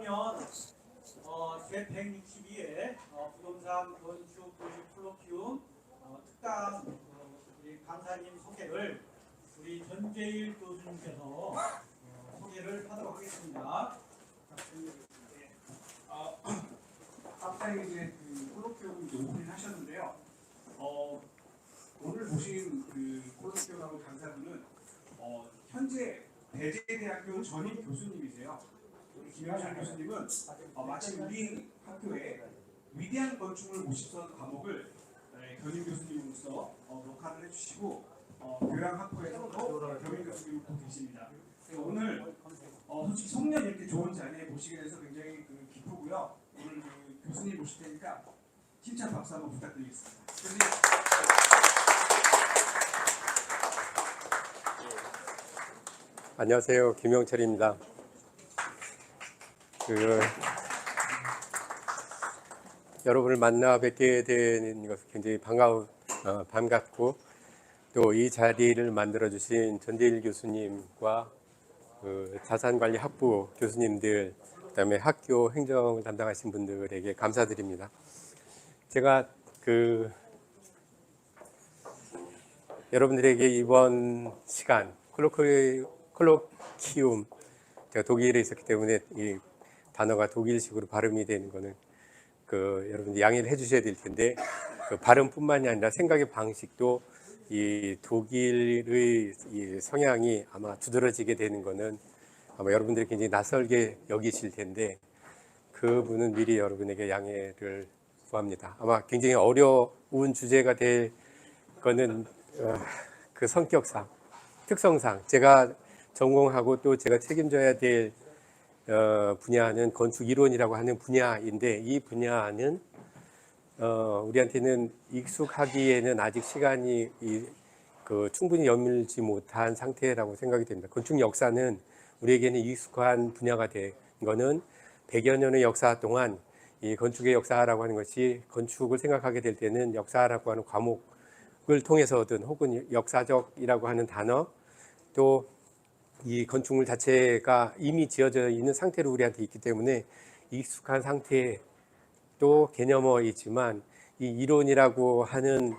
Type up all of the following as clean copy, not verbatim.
그러면 제162회 부동산 건축 도시 콜로키움 특강 우리 강사님 소개를 우리 전재일 교수님께서 소개를 하도록 하겠습니다. 앞서 이제 콜로키움 오픈을 하셨는데요. 오늘 보신 콜로키움하고 강사분은 현재 대제대학교 전임 교수님이세요. 김영철 교수님은 마치 우리 학교에 위대한 건축을 모시던 과목을 겸임 교수님으로서 녹화를 해주시고 교양학부에서도 겸임 교수님으로 계십니다. 오늘 솔직히 성년 이렇게 좋은 자리에 모시게 돼서 굉장히 기쁘고요. 오늘 교수님 모실 테니까 칭찬 박수 한번 부탁드리겠습니다. 교수님. 안녕하세요. 김영철입니다. 여러분을 만나 뵙게 되는 것은 굉장히 반갑고 또 이 자리를 만들어 주신 전재일 교수님과 자산관리학부 교수님들, 그다음에 학교 행정을 담당하신 분들에게 감사드립니다. 제가 여러분들에게 이번 시간 콜로키움, 제가 독일에 있었기 때문에 이 단어가 독일식으로 발음이 되는 거는 여러분들 양해를 해주셔야 될 텐데, 발음뿐만이 아니라 생각의 방식도 이 독일의 이 성향이 아마 두드러지게 되는 거는 아마 여러분들이 굉장히 낯설게 여기실 텐데, 그분은 미리 여러분에게 양해를 구합니다. 아마 굉장히 어려운 주제가 될 거는 그 성격상, 특성상 제가 전공하고 또 제가 책임져야 될 분야는 건축 이론이라고 하는 분야인데, 이 분야는 우리한테는 익숙하기에는 아직 시간이 충분히 여밀지 못한 상태라고 생각이 됩니다. 건축 역사는 우리에게는 익숙한 분야가 된 거는 100여 년의 역사 동안 이 건축의 역사라고 하는 것이, 건축을 생각하게 될 때는 역사라고 하는 과목을 통해서든 혹은 역사적이라고 하는 단어, 또 이 건축물 자체가 이미 지어져 있는 상태로 우리한테 있기 때문에 익숙한 상태에 또 개념어이지만, 이 이론이라고 하는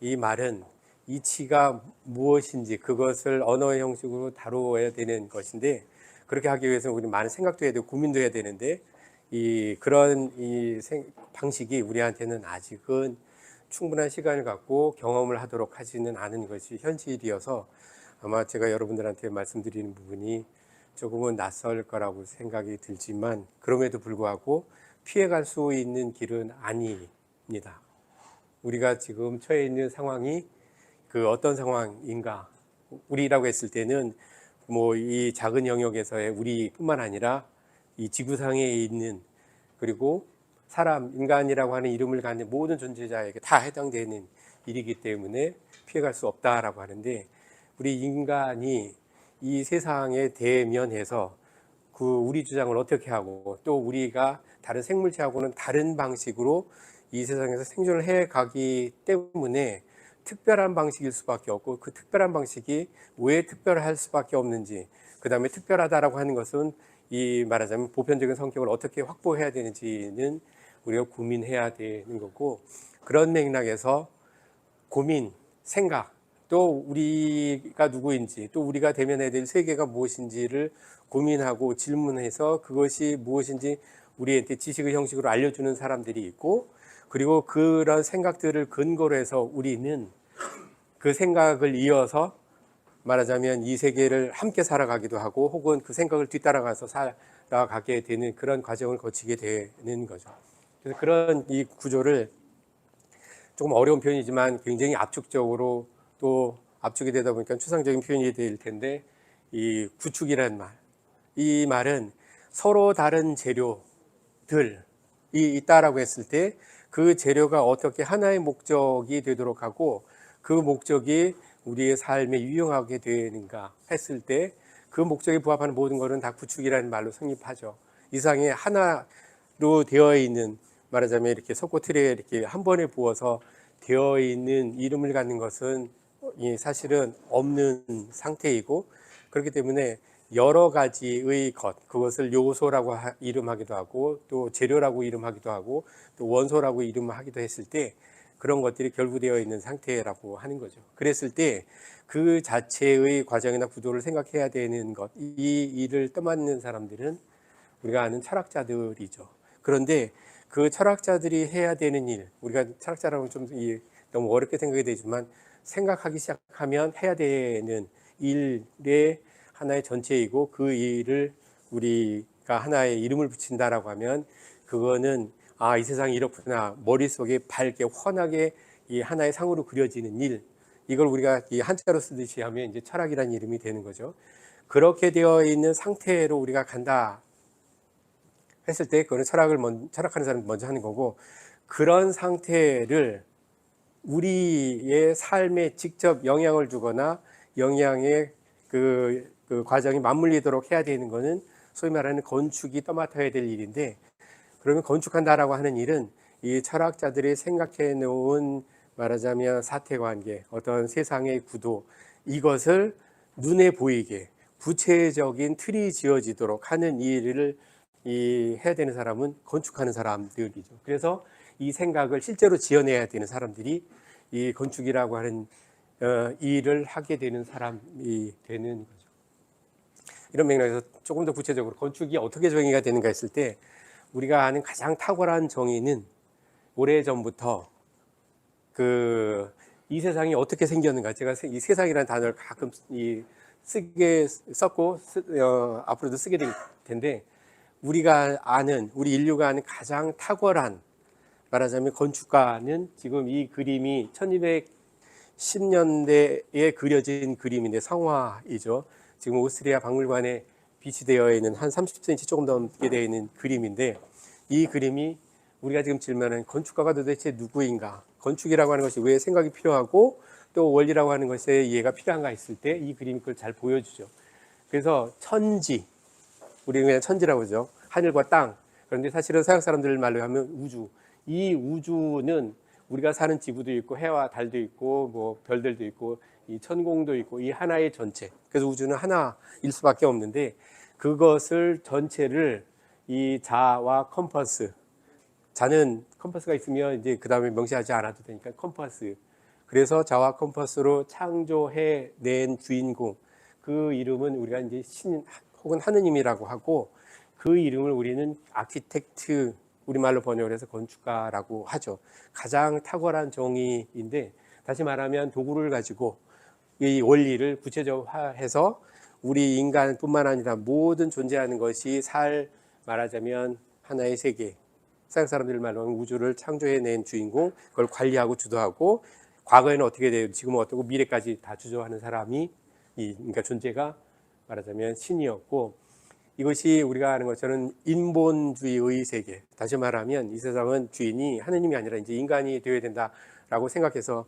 이 말은 이치가 무엇인지 그것을 언어의 형식으로 다루어야 되는 것인데, 그렇게 하기 위해서는 우리 많은 생각도 해야 되고 고민도 해야 되는데, 그런 방식이 우리한테는 아직은 충분한 시간을 갖고 경험을 하도록 하지는 않은 것이 현실이어서 아마 제가 여러분들한테 말씀드리는 부분이 조금은 낯설 거라고 생각이 들지만, 그럼에도 불구하고 피해갈 수 있는 길은 아닙니다. 우리가 지금 처해 있는 상황이 어떤 상황인가, 우리라고 했을 때는 이 작은 영역에서의 우리뿐만 아니라 이 지구상에 있는, 그리고 인간이라고 하는 이름을 갖는 모든 존재자에게 다 해당되는 일이기 때문에 피해갈 수 없다라고 하는데, 우리 인간이 이 세상에 대면해서 우리 주장을 어떻게 하고, 또 우리가 다른 생물체하고는 다른 방식으로 이 세상에서 생존을 해 가기 때문에 특별한 방식일 수밖에 없고, 그 특별한 방식이 왜 특별할 수밖에 없는지, 그 다음에 특별하다라고 하는 것은 말하자면 보편적인 성격을 어떻게 확보해야 되는지는 우리가 고민해야 되는 거고, 그런 맥락에서 고민, 생각, 또 우리가 누구인지, 또 우리가 대면해야 될 세계가 무엇인지를 고민하고 질문해서 그것이 무엇인지 우리한테 지식의 형식으로 알려주는 사람들이 있고, 그리고 그런 생각들을 근거로 해서 우리는 그 생각을 이어서 말하자면 이 세계를 함께 살아가기도 하고, 혹은 그 생각을 뒤따라가서 살아가게 되는 그런 과정을 거치게 되는 거죠. 그래서 그런 이 구조를 조금 어려운 표현이지만 굉장히 압축적으로, 또 압축이 되다 보니까 추상적인 표현이 될 텐데, 이 구축이라는 말, 이 말은 서로 다른 재료들이 있다라고 했을 때 그 재료가 어떻게 하나의 목적이 되도록 하고, 그 목적이 우리의 삶에 유용하게 되는가 했을 때 그 목적에 부합하는 모든 것은 다 구축이라는 말로 성립하죠. 이상에 하나로 되어 있는, 말하자면 이렇게 석고틀에 이렇게 한 번에 부어서 되어 있는 이름을 갖는 것은 사실은 없는 상태이고, 그렇기 때문에 여러 가지의 것, 그것을 요소라고 이름하기도 하고 또 재료라고 이름하기도 하고 또 원소라고 이름하기도 했을 때 그런 것들이 결부되어 있는 상태라고 하는 거죠. 그랬을 때 그 자체의 과정이나 구도를 생각해야 되는 것, 이 일을 떠맡는 사람들은 우리가 아는 철학자들이죠. 그런데 그 철학자들이 해야 되는 일, 우리가 철학자라고 좀 너무 어렵게 생각이 되지만 생각하기 시작하면 해야 되는 일의 하나의 전체이고 그 일을 우리가 하나의 이름을 붙인다라고 하면 그거는 아, 이 세상이 이렇구나. 머릿속에 밝게 환하게 이 하나의 상으로 그려지는 일. 이걸 우리가 이 한자로 쓰듯이 하면 이제 철학이라는 이름이 되는 거죠. 그렇게 되어 있는 상태로 우리가 간다 했을 때 그거는 철학하는 사람이 먼저 하는 거고 그런 상태를 우리의 삶에 직접 영향을 주거나 영향의 그 과정이 맞물리도록 해야 되는 거는 소위 말하는 건축이 떠맡아야 될 일인데 그러면 건축한다라고 하는 일은 이 철학자들이 생각해 놓은 말하자면 사태관계, 어떤 세상의 구도 이것을 눈에 보이게 구체적인 틀이 지어지도록 하는 일을 해야 되는 사람은 건축하는 사람들이죠. 그래서 이 생각을 실제로 지어내야 되는 사람들이 이 건축이라고 하는 일을 하게 되는 사람이 되는 거죠. 이런 맥락에서 조금 더 구체적으로 건축이 어떻게 정의가 되는가 했을 때 우리가 아는 가장 탁월한 정의는 오래전부터 이 세상이 어떻게 생겼는가 제가 이 세상이라는 단어를 가끔 쓰게 썼고 앞으로도 쓰게 될 텐데 우리가 아는 우리 인류가 아는 가장 탁월한 말하자면 건축가는 지금 이 그림이 1210년대에 그려진 그림인데 성화이죠. 지금 오스트리아 박물관에 비치되어 있는 한 30cm 조금 넘게 되어 있는 그림인데 이 그림이 우리가 지금 질문하는 건축가가 도대체 누구인가? 건축이라고 하는 것이 왜 생각이 필요하고 또 원리라고 하는 것에 이해가 필요한가 했을 때 이 그림이 그걸 잘 보여주죠. 그래서 천지, 우리는 그냥 천지라고 하죠. 하늘과 땅. 그런데 사실은 서양 사람들 말로 하면 우주. 이 우주는 우리가 사는 지구도 있고 해와 달도 있고 뭐 별들도 있고 이 천공도 있고 이 하나의 전체. 그래서 우주는 하나일 수밖에 없는데 그것을 전체를 이 자와 컴퍼스. 자는 컴퍼스가 있으면 이제 그 다음에 명시하지 않아도 되니까 컴퍼스. 그래서 자와 컴퍼스로 창조해낸 주인공. 그 이름은 우리가 이제 신 혹은 하느님이라고 하고 그 이름을 우리는 아키텍트 우리말로 번역을 해서 건축가라고 하죠. 가장 탁월한 정의인데 다시 말하면 도구를 가지고 이 원리를 구체적화해서 우리 인간뿐만 아니라 모든 존재하는 것이 말하자면 하나의 세계 서양 사람들 말로 하면 우주를 창조해낸 주인공 그걸 관리하고 주도하고 과거에는 어떻게 되고 지금은 어떻고 미래까지 다 주도하는 사람이 그러니까 존재가 말하자면 신이었고 이것이 우리가 아는 것처럼 인본주의의 세계 다시 말하면 이 세상은 주인이 하느님이 아니라 이제 인간이 되어야 된다라고 생각해서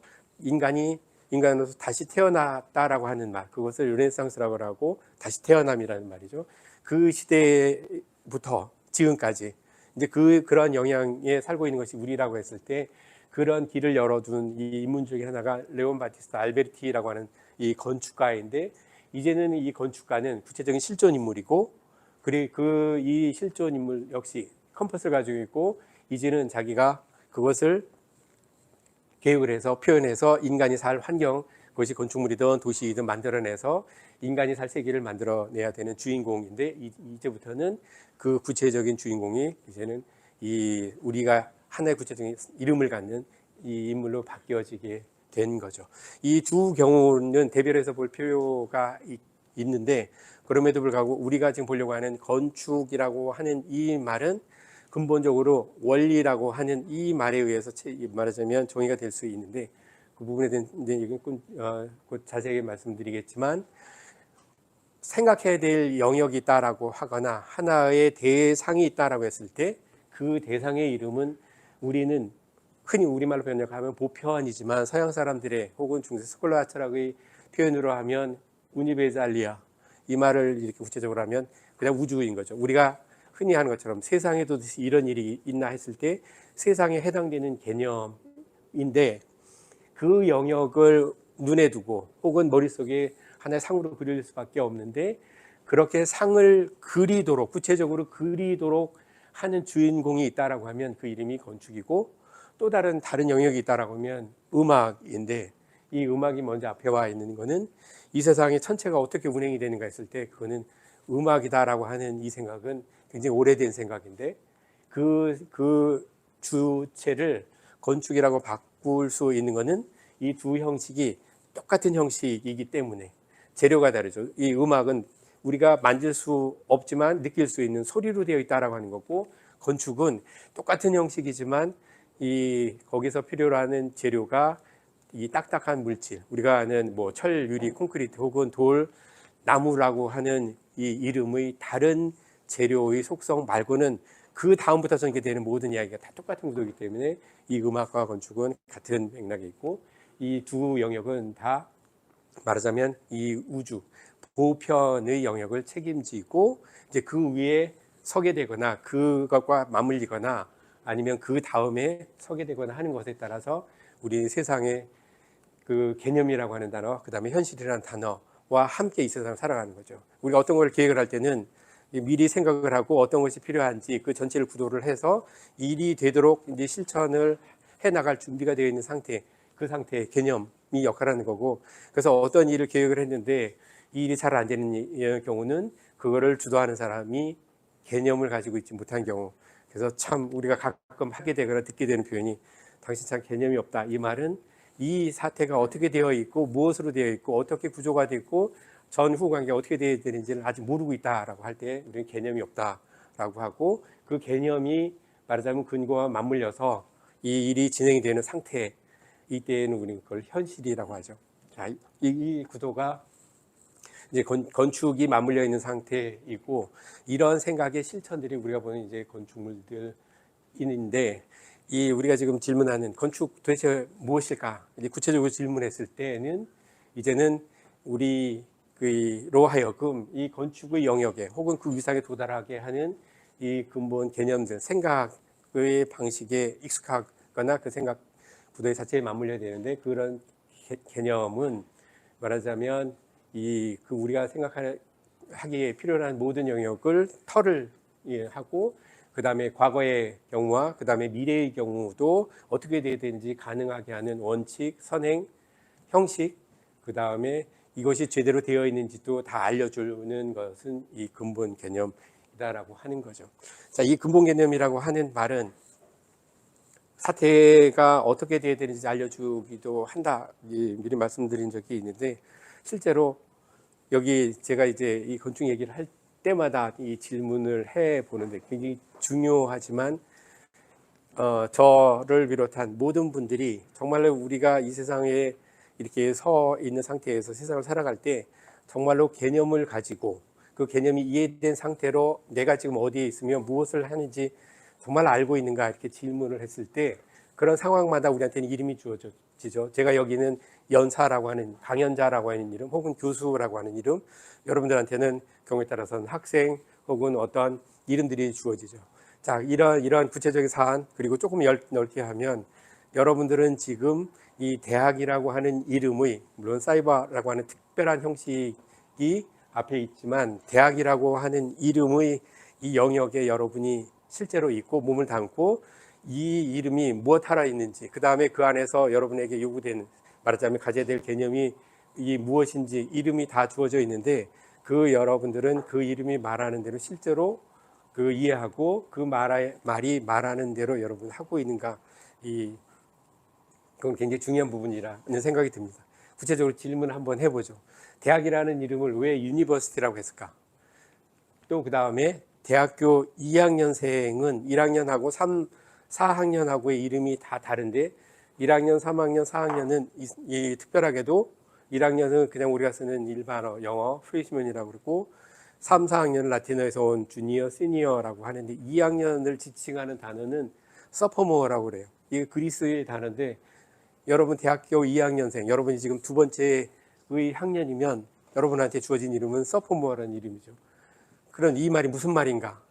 인간으로서 다시 태어났다라고 하는 말 그것을 르네상스라고 하고 다시 태어남이라는 말이죠. 그 시대부터 지금까지 이제 그런 영향에 살고 있는 것이 우리라고 했을 때 그런 길을 열어준 이 인물 중에 하나가 레온 바티스타 알베르티라고 하는 이 건축가인데 이제는 이 건축가는 구체적인 실존 인물이고 그리고 이 실존 인물 역시 컴퍼스를 가지고 있고 이제는 자기가 그것을 계획을 해서 표현해서 인간이 살 환경 그것이 건축물이든 도시이든 만들어내서 인간이 살 세계를 만들어내야 되는 주인공인데 이제부터는 그 구체적인 주인공이 이제는 우리가 하나의 구체적인 이름을 갖는 이 인물로 바뀌어지게 된 거죠. 이 두 경우는 대별해서 볼 필요가 있는데 그럼에도 불구하고 우리가 지금 보려고 하는 건축이라고 하는 이 말은 근본적으로 원리라고 하는 이 말에 의해서 말하자면 정의가 될 수 있는데 그 부분에 대한 얘기는 곧 자세하게 말씀드리겠지만 생각해야 될 영역이 있다라고 하거나 하나의 대상이 있다라고 했을 때 그 대상의 이름은 우리는 흔히 우리말로 번역하면 보편이지만 서양 사람들의 혹은 중세 스콜라 철학의 표현으로 하면 우니베살리아 이 말을 이렇게 구체적으로 하면 그냥 우주인 거죠. 우리가 흔히 하는 것처럼 세상에도 이런 일이 있나 했을 때 세상에 해당되는 개념인데 그 영역을 눈에 두고 혹은 머릿속에 하나의 상으로 그릴 수밖에 없는데 그렇게 상을 그리도록 구체적으로 그리도록 하는 주인공이 있다라고 하면 그 이름이 건축이고, 또 다른 영역이 있다라고 하면 음악인데, 이 음악이 먼저 앞에 와 있는 거는 이 세상의 전체가 어떻게 운행이 되는가 했을 때 그거는 음악이다라고 하는 이 생각은 굉장히 오래된 생각인데, 그 주체를 건축이라고 바꿀 수 있는 거는 이 두 형식이 똑같은 형식이기 때문에. 재료가 다르죠. 이 음악은 우리가 만질 수 없지만 느낄 수 있는 소리로 되어 있다라고 하는 거고, 건축은 똑같은 형식이지만 거기서 필요로 하는 재료가 이 딱딱한 물질, 우리가 아는 뭐 철, 유리, 콘크리트 혹은 돌, 나무라고 하는 이 이름의 다른 재료의 속성 말고는 그 다음부터 전개되는 모든 이야기가 다 똑같은 구도이기 때문에 이 음악과 건축은 같은 맥락에 있고, 이 두 영역은 다 말하자면 이 우주 보편의 영역을 책임지고, 이제 그 위에 서게 되거나 그것과 맞물리거나 아니면 그 다음에 서게 되거나 하는 것에 따라서 우리 세상의 그 개념이라고 하는 단어, 그 다음에 현실이라는 단어와 함께 이 세상을 살아가는 거죠. 우리가 어떤 걸 계획을 할 때는 미리 생각을 하고 어떤 것이 필요한지 그 전체를 구도를 해서 일이 되도록 이제 실천을 해 나갈 준비가 되어 있는 상태, 그 상태의 개념이 역할하는 거고, 그래서 어떤 일을 계획을 했는데 이 일이 잘 안 되는 경우는 그거를 주도하는 사람이 개념을 가지고 있지 못한 경우. 그래서 참 우리가 가끔 하게 되거나 듣게 되는 표현이 당신 참 개념이 없다. 이 말은 이 사태가 어떻게 되어 있고 무엇으로 되어 있고 어떻게 구조가 되어 있고 전후 관계가 어떻게 되어야 되는지를 아직 모르고 있다라고 할 때 우리는 개념이 없다라고 하고, 그 개념이 말하자면 근거와 맞물려서 이 일이 진행이 되는 상태, 이때에는 우리는 그걸 현실이라고 하죠. 자, 이 구도가 이제 건축이 맞물려 있는 상태이고, 이런 생각의 실천들이 우리가 보는 이제 건축물들인데, 이 우리가 지금 질문하는 건축 도대체 무엇일까? 이제 구체적으로 질문했을 때는 이제는 우리로 하여금 이 건축의 영역에 혹은 그 위상에 도달하게 하는 이 근본 개념들, 생각의 방식에 익숙하거나 그 생각 구도 자체에 맞물려야 되는데, 그런 개념은 말하자면 우리가 생각하기에 필요한 모든 영역을 털을 하고, 그 다음에 과거의 경우와 그 다음에 미래의 경우도 어떻게 돼야 되는지 가능하게 하는 원칙, 선행, 형식, 그 다음에 이것이 제대로 되어 있는지도 다 알려주는 것은 이 근본 개념이다라고 하는 거죠. 자, 이 근본 개념이라고 하는 말은 사태가 어떻게 돼야 되는지 알려주기도 한다, 미리 말씀드린 적이 있는데, 실제로 여기 제가 이제 이 건축 얘기를 할 때마다 이 질문을 해 보는데 굉장히 중요하지만, 저를 비롯한 모든 분들이 정말로 우리가 이 세상에 이렇게 서 있는 상태에서 세상을 살아갈 때 정말로 개념을 가지고 그 개념이 이해된 상태로 내가 지금 어디에 있으며 무엇을 하는지 정말 알고 있는가, 이렇게 질문을 했을 때 그런 상황마다 우리한테는 이름이 주어지죠. 제가 여기는 연사라고 하는, 강연자라고 하는 이름, 혹은 교수라고 하는 이름, 여러분들한테는 경우에 따라서는 학생 혹은 어떤 이름들이 주어지죠. 자, 이런 구체적인 사안, 그리고 조금 넓게 하면 여러분들은 지금 이 대학이라고 하는 이름의, 물론 사이버라고 하는 특별한 형식이 앞에 있지만 대학이라고 하는 이름의 이 영역에 여러분이 실제로 있고 몸을 담고 이 이름이 무엇 하라 있는지, 그 다음에 그 안에서 여러분에게 요구되는, 말하자면 가져야 될 개념이 이 무엇인지 이름이 다 주어져 있는데, 그 여러분들은 그 이름이 말하는 대로 실제로 그 이해하고 그 말이 말하는 대로 여러분 하고 있는가, 그건 굉장히 중요한 부분이라는 생각이 듭니다. 구체적으로 질문을 한번 해보죠. 대학이라는 이름을 왜 유니버시티라고 했을까? 또 그 다음에 대학교 2학년생은 1학년하고 4학년하고의 이름이 다 다른데 1학년, 3학년, 4학년은 특별하게도 1학년은 그냥 우리가 쓰는 일반어, 영어, 프레시먼이라고 그러고 3, 4학년은 라틴어에서 온 주니어, 시니어라고 하는데 2학년을 지칭하는 단어는 서포모어라고 그래요. 이게 그리스의 단어인데, 여러분 대학교 2학년생, 여러분이 지금 두 번째의 학년이면 여러분한테 주어진 이름은 서포모어라는 이름이죠. 그런 이 말이 무슨 말인가?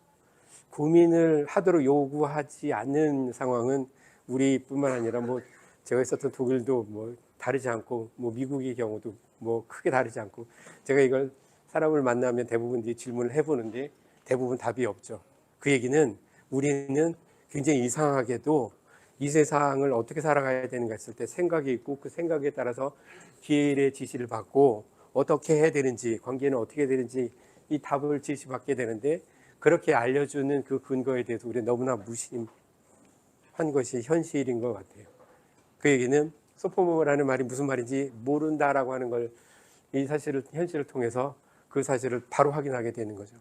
고민을 하도록 요구하지 않는 상황은 우리뿐만 아니라 뭐 제가 있었던 독일도 뭐 다르지 않고, 뭐 미국의 경우도 뭐 크게 다르지 않고, 제가 이걸 사람을 만나면 대부분 이제 질문을 해보는데 대부분 답이 없죠. 그 얘기는 우리는 굉장히 이상하게도 이 세상을 어떻게 살아가야 되는가 했을 때 생각이 있고 그 생각에 따라서 기회의 지시를 받고 어떻게 해야 되는지, 관계는 어떻게 해야 되는지 이 답을 지시받게 되는데, 그렇게 알려주는 그 근거에 대해서 우리는 너무나 무심한 것이 현실인 것 같아요. 그 얘기는 소포모라는 말이 무슨 말인지 모른다라고 하는 걸, 이 사실을, 현실을 통해서 그 사실을 바로 확인하게 되는 거죠.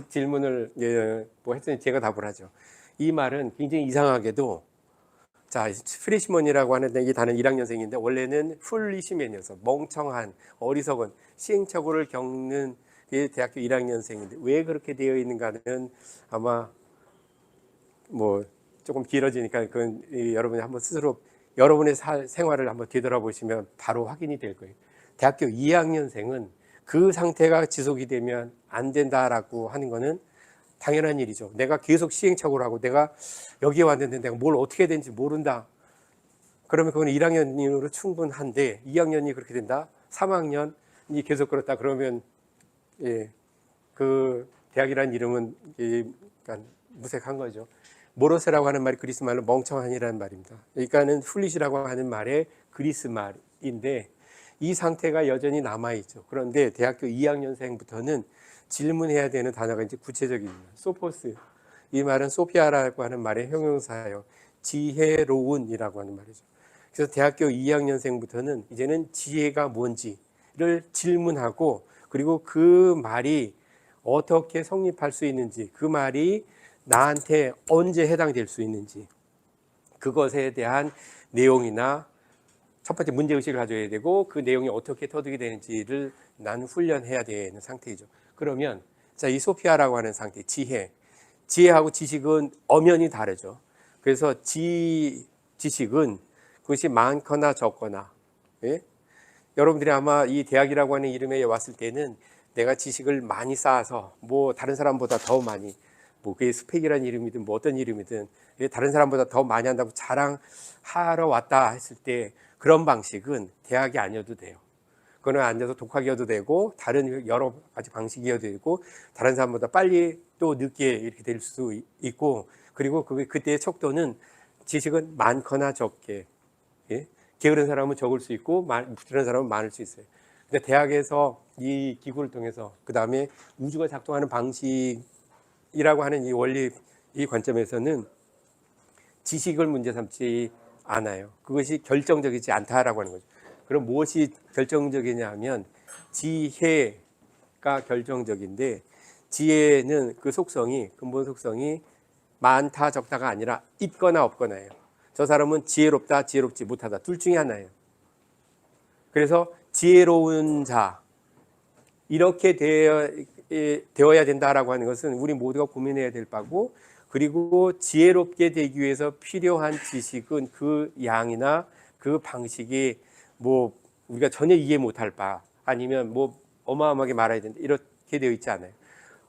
질문을 뭐 했더니 제가 답을 하죠. 이 말은 굉장히 이상하게도, 자, 프레시먼이라고 하는 이 단은 1학년생인데 원래는 풀리시맨이어서 멍청한, 어리석은, 시행착오를 겪는 대학교 1학년생인데 왜 그렇게 되어 있는가는 아마 뭐 조금 길어지니까 그건 여러분이 한번 스스로 여러분의 생활을 한번 되돌아보시면 바로 확인이 될 거예요. 대학교 2학년생은 그 상태가 지속이 되면 안 된다라고 하는 거는 당연한 일이죠. 내가 계속 시행착오를 하고 내가 여기에 왔는데 내가 뭘 어떻게 해야 되는지 모른다. 그러면 그건 1학년으로 충분한데 2학년이 그렇게 된다. 3학년이 계속 그렇다. 그러면 그 대학이라는 이름은 그러니까 무색한 거죠. 모로세라고 하는 말이 그리스 말로 멍청한이라는 말입니다. 그러니까는 풀릿이라고 하는 말의 그리스 말인데 이 상태가 여전히 남아있죠. 그런데 대학교 2학년생부터는 질문해야 되는 단어가 이제 구체적입니다. 소포스. 이 말은 소피아라고 하는 말의 형용사예요. 지혜로운이라고 하는 말이죠. 그래서 대학교 2학년생부터는 이제는 지혜가 뭔지를 질문하고, 그리고 그 말이 어떻게 성립할 수 있는지, 그 말이 나한테 언제 해당될 수 있는지, 그것에 대한 내용이나 첫 번째 문제의식을 가져야 되고 그 내용이 어떻게 터득이 되는지를 나는 훈련해야 되는 상태이죠. 그러면 자, 이 소피아라고 하는 상태, 지혜하고 지식은 엄연히 다르죠. 그래서 지식은 그것이 많거나 적거나, 여러분들이 아마 이 대학이라고 하는 이름에 왔을 때는 내가 지식을 많이 쌓아서 뭐 다른 사람보다 더 많이, 뭐 그게 스펙이라는 이름이든 뭐 어떤 이름이든 다른 사람보다 더 많이 한다고 자랑하러 왔다 했을 때 그런 방식은 대학이 아니어도 돼요. 그거는 앉아서 독학이어도 되고 다른 여러 가지 방식이어도 되고 다른 사람보다 빨리 또 늦게 이렇게 될 수 있고, 그리고 그때의 척도는 지식은 많거나 적게, 게으른 사람은 적을 수 있고 부지런한 사람은 많을 수 있어요. 근데 대학에서 이 기구를 통해서 그 다음에 우주가 작동하는 방식이라고 하는 이 원리, 이 관점에서는 지식을 문제 삼지 않아요. 그것이 결정적이지 않다라고 하는 거죠. 그럼 무엇이 결정적이냐 하면 지혜가 결정적인데, 지혜는 그 속성이, 근본 속성이 많다 적다가 아니라 있거나 없거나예요. 저 사람은 지혜롭다, 지혜롭지 못하다, 둘 중에 하나예요. 그래서 지혜로운 자, 이렇게 되어야 된다라고 하는 것은 우리 모두가 고민해야 될 바고, 그리고 지혜롭게 되기 위해서 필요한 지식은 그 양이나 그 방식이 뭐 우리가 전혀 이해 못할 바, 아니면 뭐 어마어마하게 말해야 된다, 이렇게 되어 있지 않아요.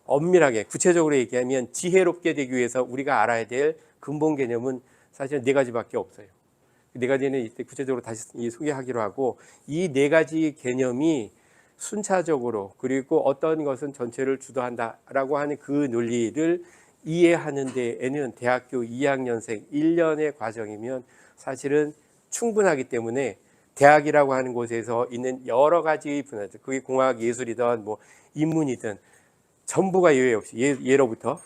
엄밀하게 구체적으로 얘기하면 지혜롭게 되기 위해서 우리가 알아야 될 근본 개념은 사실 4가지밖에 없어요. 4가지는 이때 구체적으로 다시 소개하기로 하고, 이 4가지 개념이 순차적으로, 그리고 어떤 것은 전체를 주도한다라고 하는 그 논리를 이해하는 데에는 대학교 2학년생 1년의 과정이면 사실은 충분하기 때문에 대학이라고 하는 곳에서 있는 여러 가지 분야들, 그게 공학, 예술이든 뭐 인문이든 전부가 예외 없이, 예로부터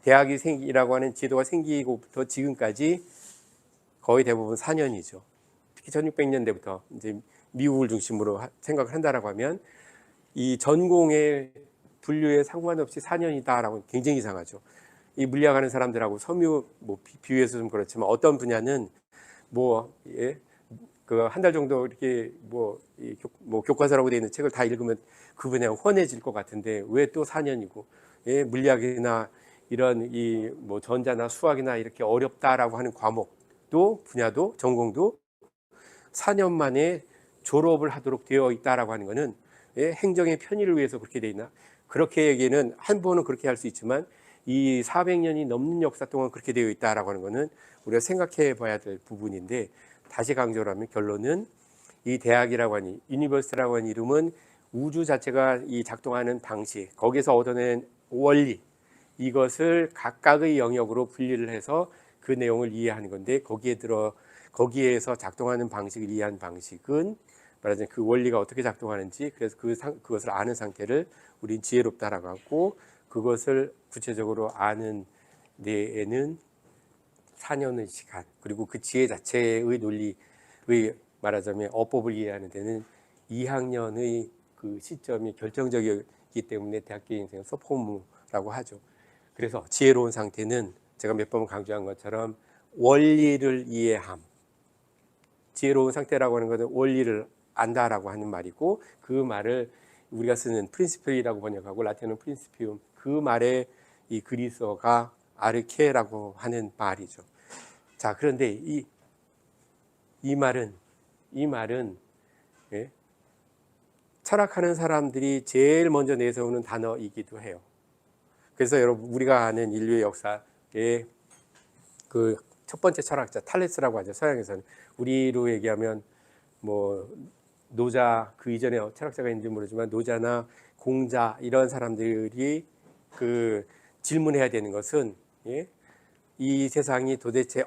대학이라고 하는 제도가 생기고부터 지금까지 거의 대부분 4년이죠. 특히 1600년대부터 이제 미국을 중심으로 생각을 한다라고 하면 이 전공의 분류에 상관없이 4년이다라고 굉장히 이상하죠. 이 물리학하는 사람들하고 섬유 뭐 비유해서 좀 그렇지만 어떤 분야는 뭐 그 한 달 정도 이렇게 뭐 교과서라고 되어 있는 책을 다 읽으면 그 분야가 훤해질 것 같은데 왜 또 4년이고, 물리학이나 이런 이 뭐 전자나 수학이나 이렇게 어렵다라고 하는 과목도 분야도 전공도 4년 만에 졸업을 하도록 되어 있다라고 하는 것은 행정의 편의를 위해서 그렇게 되어 있나? 그렇게 얘기는 한 번은 그렇게 할 수 있지만 이 400년이 넘는 역사 동안 그렇게 되어 있다라고 하는 것은 우리가 생각해 봐야 될 부분인데, 다시 강조를 하면 결론은 이 대학이라고 하니, 유니버시티라고 하는 이름은 우주 자체가 이 작동하는 방식, 거기서 얻어낸 원리, 이것을 각각의 영역으로 분리를 해서 그 내용을 이해하는 건데, 거기에서 작동하는 방식을 이해한 방식은 말하자면 그 원리가 어떻게 작동하는지, 그래서 그것을 아는 상태를 우린 지혜롭다라고 하고, 그것을 구체적으로 아는 데에는 4년의 시간, 그리고 그 지혜 자체의 논리의 말하자면 어법을 이해하는 데는 2학년의 그 시점이 결정적이기 때문에 대학교 인생은 소포무라고 하죠. 그래서 지혜로운 상태는 제가 몇 번 강조한 것처럼 원리를 이해함. 지혜로운 상태라고 하는 것은 원리를 안다라고 하는 말이고, 그 말을 우리가 쓰는 프린시플이라고 번역하고 라틴어는 프린시피움, 그 말의 이 그리스어가 아르케라고 하는 말이죠. 자, 그런데 이 말은 예? 철학하는 사람들이 제일 먼저 내세우는 단어이기도 해요. 그래서 여러분, 우리가 아는 인류의 역사의 그 첫 번째 철학자 탈레스라고 하죠. 서양에서는. 우리로 얘기하면 뭐 노자, 그 이전에 철학자가 있는지 모르지만 노자나 공자 이런 사람들이 그 질문해야 되는 것은, 예? 이 세상이 도대체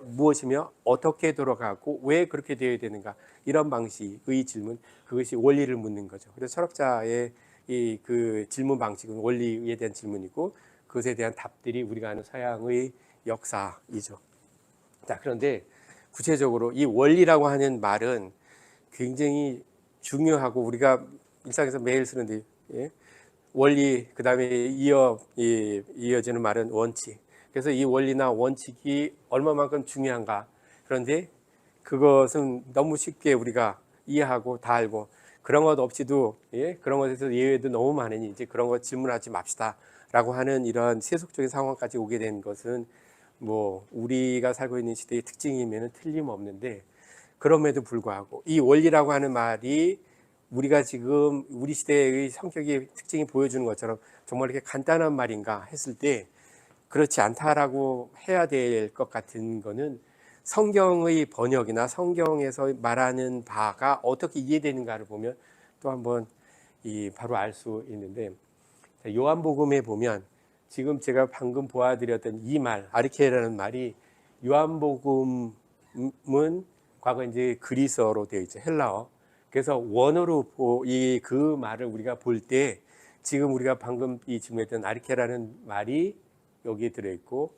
무엇이며 어떻게 돌아가고 왜 그렇게 되어야 되는가, 이런 방식의 질문, 그것이 원리를 묻는 거죠. 그래서 철학자의 이 그 질문 방식은 원리에 대한 질문이고, 그것에 대한 답들이 우리가 아는 서양의 역사이죠. 자, 그런데 구체적으로 이 원리라고 하는 말은 굉장히 중요하고 우리가 일상에서 매일 쓰는데, 예? 원리, 그 다음에 이어지는 말은 원칙. 그래서 이 원리나 원칙이 얼마만큼 중요한가. 그런데 그것은 너무 쉽게 우리가 이해하고 다 알고, 그런 것 없이도, 예? 그런 것에서 예외도 너무 많으니 이제 그런 것 질문하지 맙시다라고 하는 이런 세속적인 상황까지 오게 된 것은 뭐 우리가 살고 있는 시대의 특징이면 틀림없는데, 그럼에도 불구하고 이 원리라고 하는 말이 우리가 지금 우리 시대의 성격의 특징이 보여주는 것처럼 정말 이렇게 간단한 말인가 했을 때 그렇지 않다라고 해야 될 것 같은 거는, 성경의 번역이나 성경에서 말하는 바가 어떻게 이해되는가를 보면 또 한번 바로 알 수 있는데, 요한복음에 보면 지금 제가 방금 보아드렸던 이 말, 아르케라는 말이 요한복음은 과거 이제 그리스어로 되어 있죠. 헬라어. 그래서 원어로 그 말을 우리가 볼 때 지금 우리가 방금 이 질문했던 아르케라는 말이 여기에 들어있고,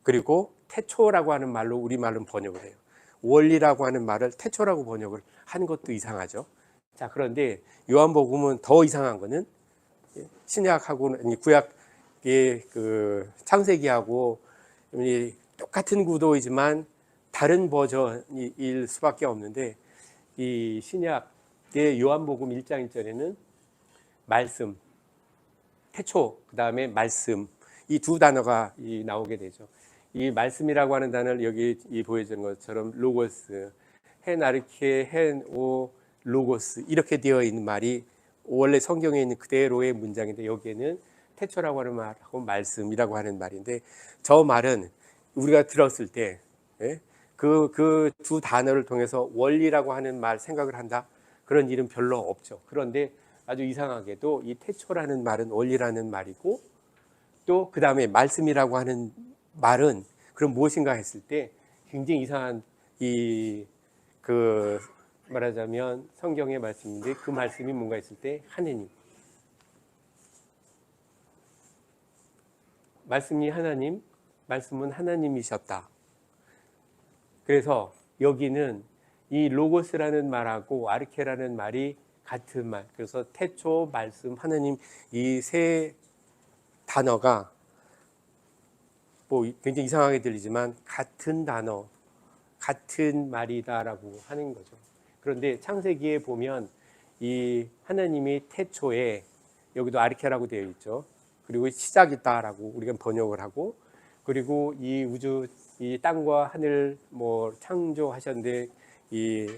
그리고 태초라고 하는 말로 우리말로 번역을 해요. 원리라고 하는 말을 태초라고 번역을 하는 것도 이상하죠. 자, 그런데 요한복음은 더 이상한 거는 신약하고는 구약의 그 창세기하고 똑같은 구도이지만 다른 버전일 수밖에 없는데, 이 신약의 요한복음 1장 1절에는 말씀, 태초, 그 다음에 말씀, 이 두 단어가 나오게 되죠. 이 말씀이라고 하는 단어를 여기 보여주는 것처럼 로고스, 헨아르케, 헨오 로고스 이렇게 되어 있는 말이 원래 성경에 있는 그대로의 문장인데, 여기에는 태초라고 하는 말하고 말씀이라고 하는 말인데, 저 말은 우리가 들었을 때 그 두 단어를 통해서 원리라고 하는 말 생각을 한다, 그런 일은 별로 없죠. 그런데 아주 이상하게도 이 태초라는 말은 원리라는 말이고, 또 그 다음에 말씀이라고 하는 말은 그럼 무엇인가 했을 때 굉장히 이상한 말하자면 성경의 말씀인데, 그 말씀이 뭔가 했을 때 하느님, 말씀이 하나님, 말씀은 하나님이셨다. 그래서 여기는 이 로고스라는 말하고 아르케라는 말이 같은 말, 그래서 태초, 말씀, 하나님, 이 세 단어가 뭐 굉장히 이상하게 들리지만 같은 단어, 같은 말이다라고 하는 거죠. 그런데 창세기에 보면 이 하나님이 태초에, 여기도 아르케라고 되어 있죠. 그리고 시작이다라고 우리가 번역을 하고, 그리고 이 우주, 이 땅과 하늘 뭐 창조하셨는데 이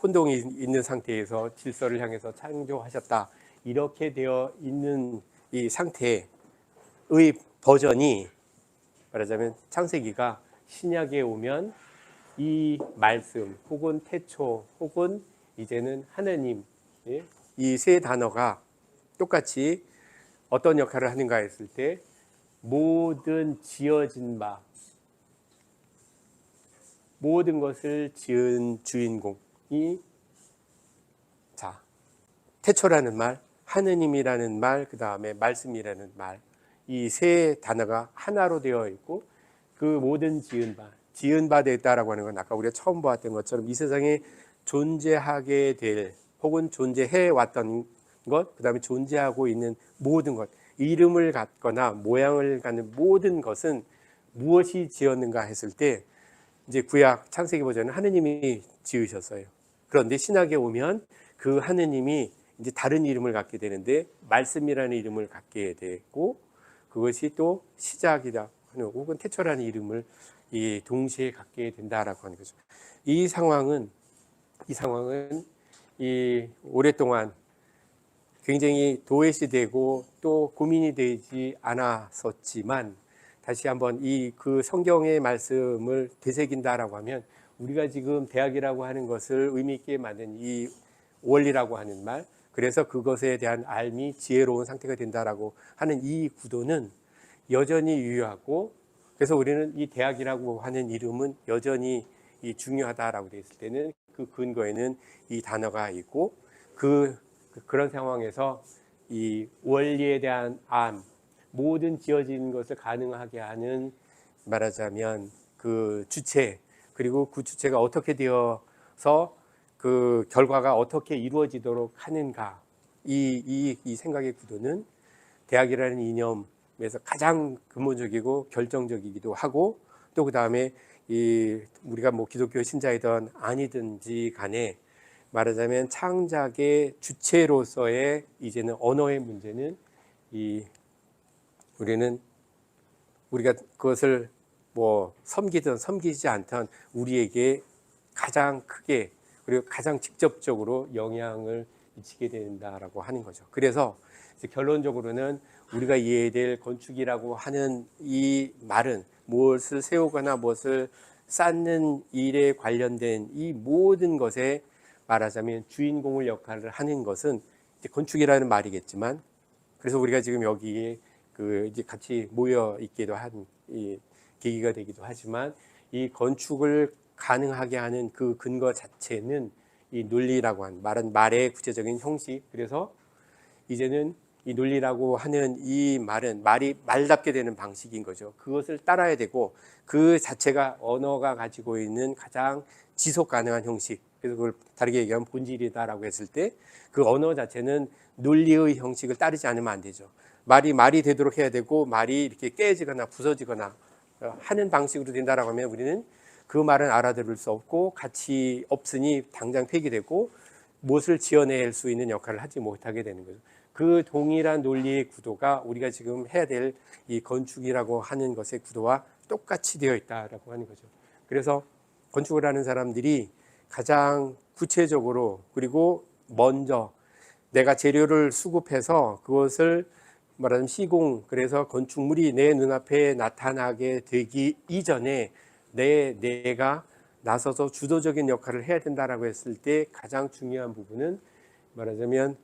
혼동이 있는 상태에서 질서를 향해서 창조하셨다, 이렇게 되어 있는 이 상태의 버전이, 말하자면 창세기가 신약에 오면 이 말씀 혹은 태초 혹은 이제는 하나님, 이 세 단어가 똑같이 어떤 역할을 하는가 했을 때 모든 지어진 바, 모든 것을 지은 주인공이 자, 태초라는 말, 하느님이라는 말, 그 다음에 말씀이라는 말, 이 세 단어가 하나로 되어 있고 그 모든 지은 바 되었다라고 하는 건 아까 우리가 처음 보았던 것처럼 이 세상에 존재하게 될 혹은 존재해 왔던 것, 그 다음에 존재하고 있는 모든 것, 이름을 갖거나 모양을 갖는 모든 것은 무엇이 지었는가 했을 때 이제 구약 창세기 버전은 하느님이 지으셨어요. 그런데 신약에 오면 그 하느님이 이제 다른 이름을 갖게 되는데 말씀이라는 이름을 갖게 되고 그것이 또 시작이다 하는 혹은 태초라는 이름을 이 동시에 갖게 된다라고 하는 거죠. 이 상황은 이 오랫동안 굉장히 도외시되고 또 고민이 되지 않았었지만 다시 한번 이 그 성경의 말씀을 되새긴다라고 하면 우리가 지금 대학이라고 하는 것을 의미 있게 만든 이 원리라고 하는 말, 그래서 그것에 대한 알미 지혜로운 상태가 된다라고 하는 이 구도는 여전히 유효하고, 그래서 우리는 이 대학이라고 하는 이름은 여전히 이 중요하다라고 되어 있을 때는 그 근거에는 이 단어가 있고 그런 상황에서 이 원리에 대한 암, 모든 지어진 것을 가능하게 하는 말하자면 그 주체, 그리고 그 주체가 어떻게 되어서 그 결과가 어떻게 이루어지도록 하는가, 이 생각의 구도는 대학이라는 이념에서 가장 근본적이고 결정적이기도 하고, 또 그 다음에 이 우리가 뭐 기독교 신자이든 아니든지 간에 말하자면 창작의 주체로서의 이제는 언어의 문제는 우리가 그것을 뭐 섬기든 섬기지 않든 우리에게 가장 크게 그리고 가장 직접적으로 영향을 미치게 된다라고 하는 거죠. 그래서 이제 결론적으로는 우리가 이해해야 될 건축이라고 하는 이 말은 무엇을 세우거나 무엇을 쌓는 일에 관련된 이 모든 것에 말하자면 주인공을 역할을 하는 것은 이제 건축이라는 말이겠지만, 그래서 우리가 지금 여기에 그 이제 같이 모여 있기도 한 이 계기가 되기도 하지만, 이 건축을 가능하게 하는 그 근거 자체는 이 논리라고 하는 말의 구체적인 형식. 그래서 이제는 이 논리라고 하는 이 말은 말이 말답게 되는 방식인 거죠. 그것을 따라야 되고 그 자체가 언어가 가지고 있는 가장 지속 가능한 형식, 그래서 그걸 다르게 얘기하면 본질이다라고 했을 때 그 언어 자체는 논리의 형식을 따르지 않으면 안 되죠. 말이 되도록 해야 되고 말이 이렇게 깨지거나 부서지거나 하는 방식으로 된다라고 하면 우리는 그 말은 알아들을 수 없고 가치 없으니 당장 폐기되고 무엇을 지어낼 수 있는 역할을 하지 못하게 되는 거죠. 그 동일한 논리의 구도가 우리가 지금 해야 될 이 건축이라고 하는 것의 구도와 똑같이 되어 있다라고 하는 거죠. 그래서 건축을 하는 사람들이 가장 구체적으로 그리고 먼저 내가 재료를 수급해서 그것을 말하자면 시공, 그래서 건축물이 내 눈앞에 나타나게 되기 이전에 내가 나서서 주도적인 역할을 해야 된다라고 했을 때 가장 중요한 부분은 말하자면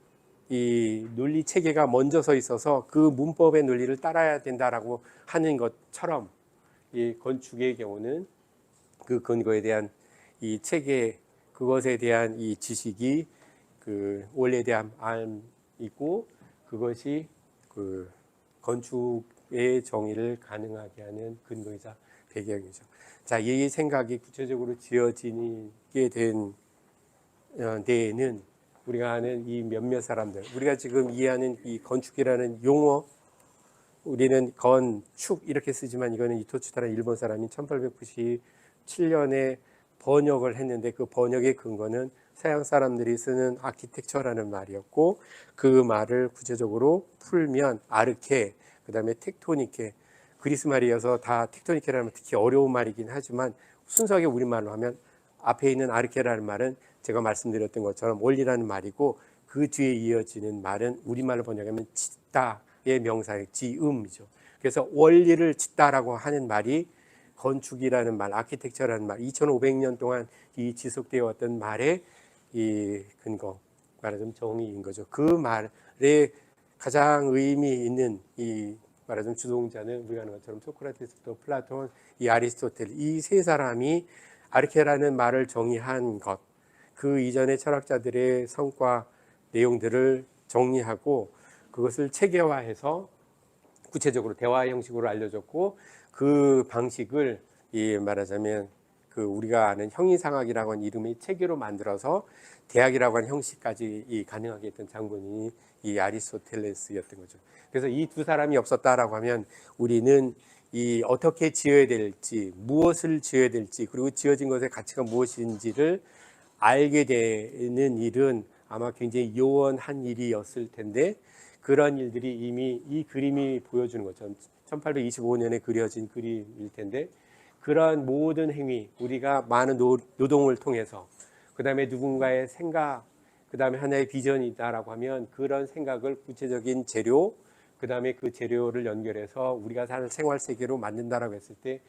이 논리 체계가 먼저 서 있어서 그 문법의 논리를 따라야 된다라고 하는 것처럼 이 건축의 경우는 그 근거에 대한 이 체계, 그것에 대한 이 지식이 그 원리에 대한 알 있고 그것이 그 건축의 정의를 가능하게 하는 근거이자 배경이죠. 자, 이 생각이 구체적으로 지어지게 된 데에는 우리가 아는 이 몇몇 사람들, 우리가 지금 이해하는 이 건축이라는 용어, 우리는 건축 이렇게 쓰지만 이거는 이토츠타라는 일본 사람이 1897년에 번역을 했는데 그 번역의 근거는 서양 사람들이 쓰는 아키텍처라는 말이었고, 그 말을 구체적으로 풀면 아르케, 그 다음에 텍토니케, 그리스 말이어서 다 텍토니케라는 특히 어려운 말이긴 하지만 순수하게 우리말로 하면 앞에 있는 아르케라는 말은 제가 말씀드렸던 것처럼 원리라는 말이고, 그 뒤에 이어지는 말은 우리말로 번역하면 짓다의 명사의 지음이죠. 그래서 원리를 짓다라고 하는 말이 건축이라는 말, 아키텍처라는 말, 2500년 동안 이 지속되어 왔던 말의 이 근거, 말하자면 정의인 거죠. 그 말에 가장 의미 있는 이 말하자면 주동자는 우리가 아는 것처럼 소크라테스부터 플라톤, 이 아리스토텔 이 세 사람이 아르케라는 말을 정의한 것, 그 이전의 철학자들의 성과 내용들을 정리하고 그것을 체계화해서 구체적으로 대화 형식으로 알려줬고 그 방식을 이 말하자면 그 우리가 아는 형이상학이라고 하는 이름의 체계로 만들어서 대학이라고 하는 형식까지 이 가능하게 했던 장본인이 이 아리스토텔레스였던 거죠. 그래서 이 두 사람이 없었다라고 하면 우리는 이 어떻게 지어야 될지, 무엇을 지어야 될지, 그리고 지어진 것의 가치가 무엇인지를 알게 되는 일은 아마 굉장히 요원한 일이었을 텐데 그런 일들이 이미 이 그림이 보여주는 것처럼 1825년에 그려진 그림일 텐데 그런 모든 행위, 우리가 많은 노동을 통해서 그 다음에 누군가의 생각, 그 다음에 하나의 비전이다라고 하면 그런 생각을 구체적인 재료, 그 다음에 그 재료를 연결해서 우리가 사는 생활 세계로 만든다라고 했을 때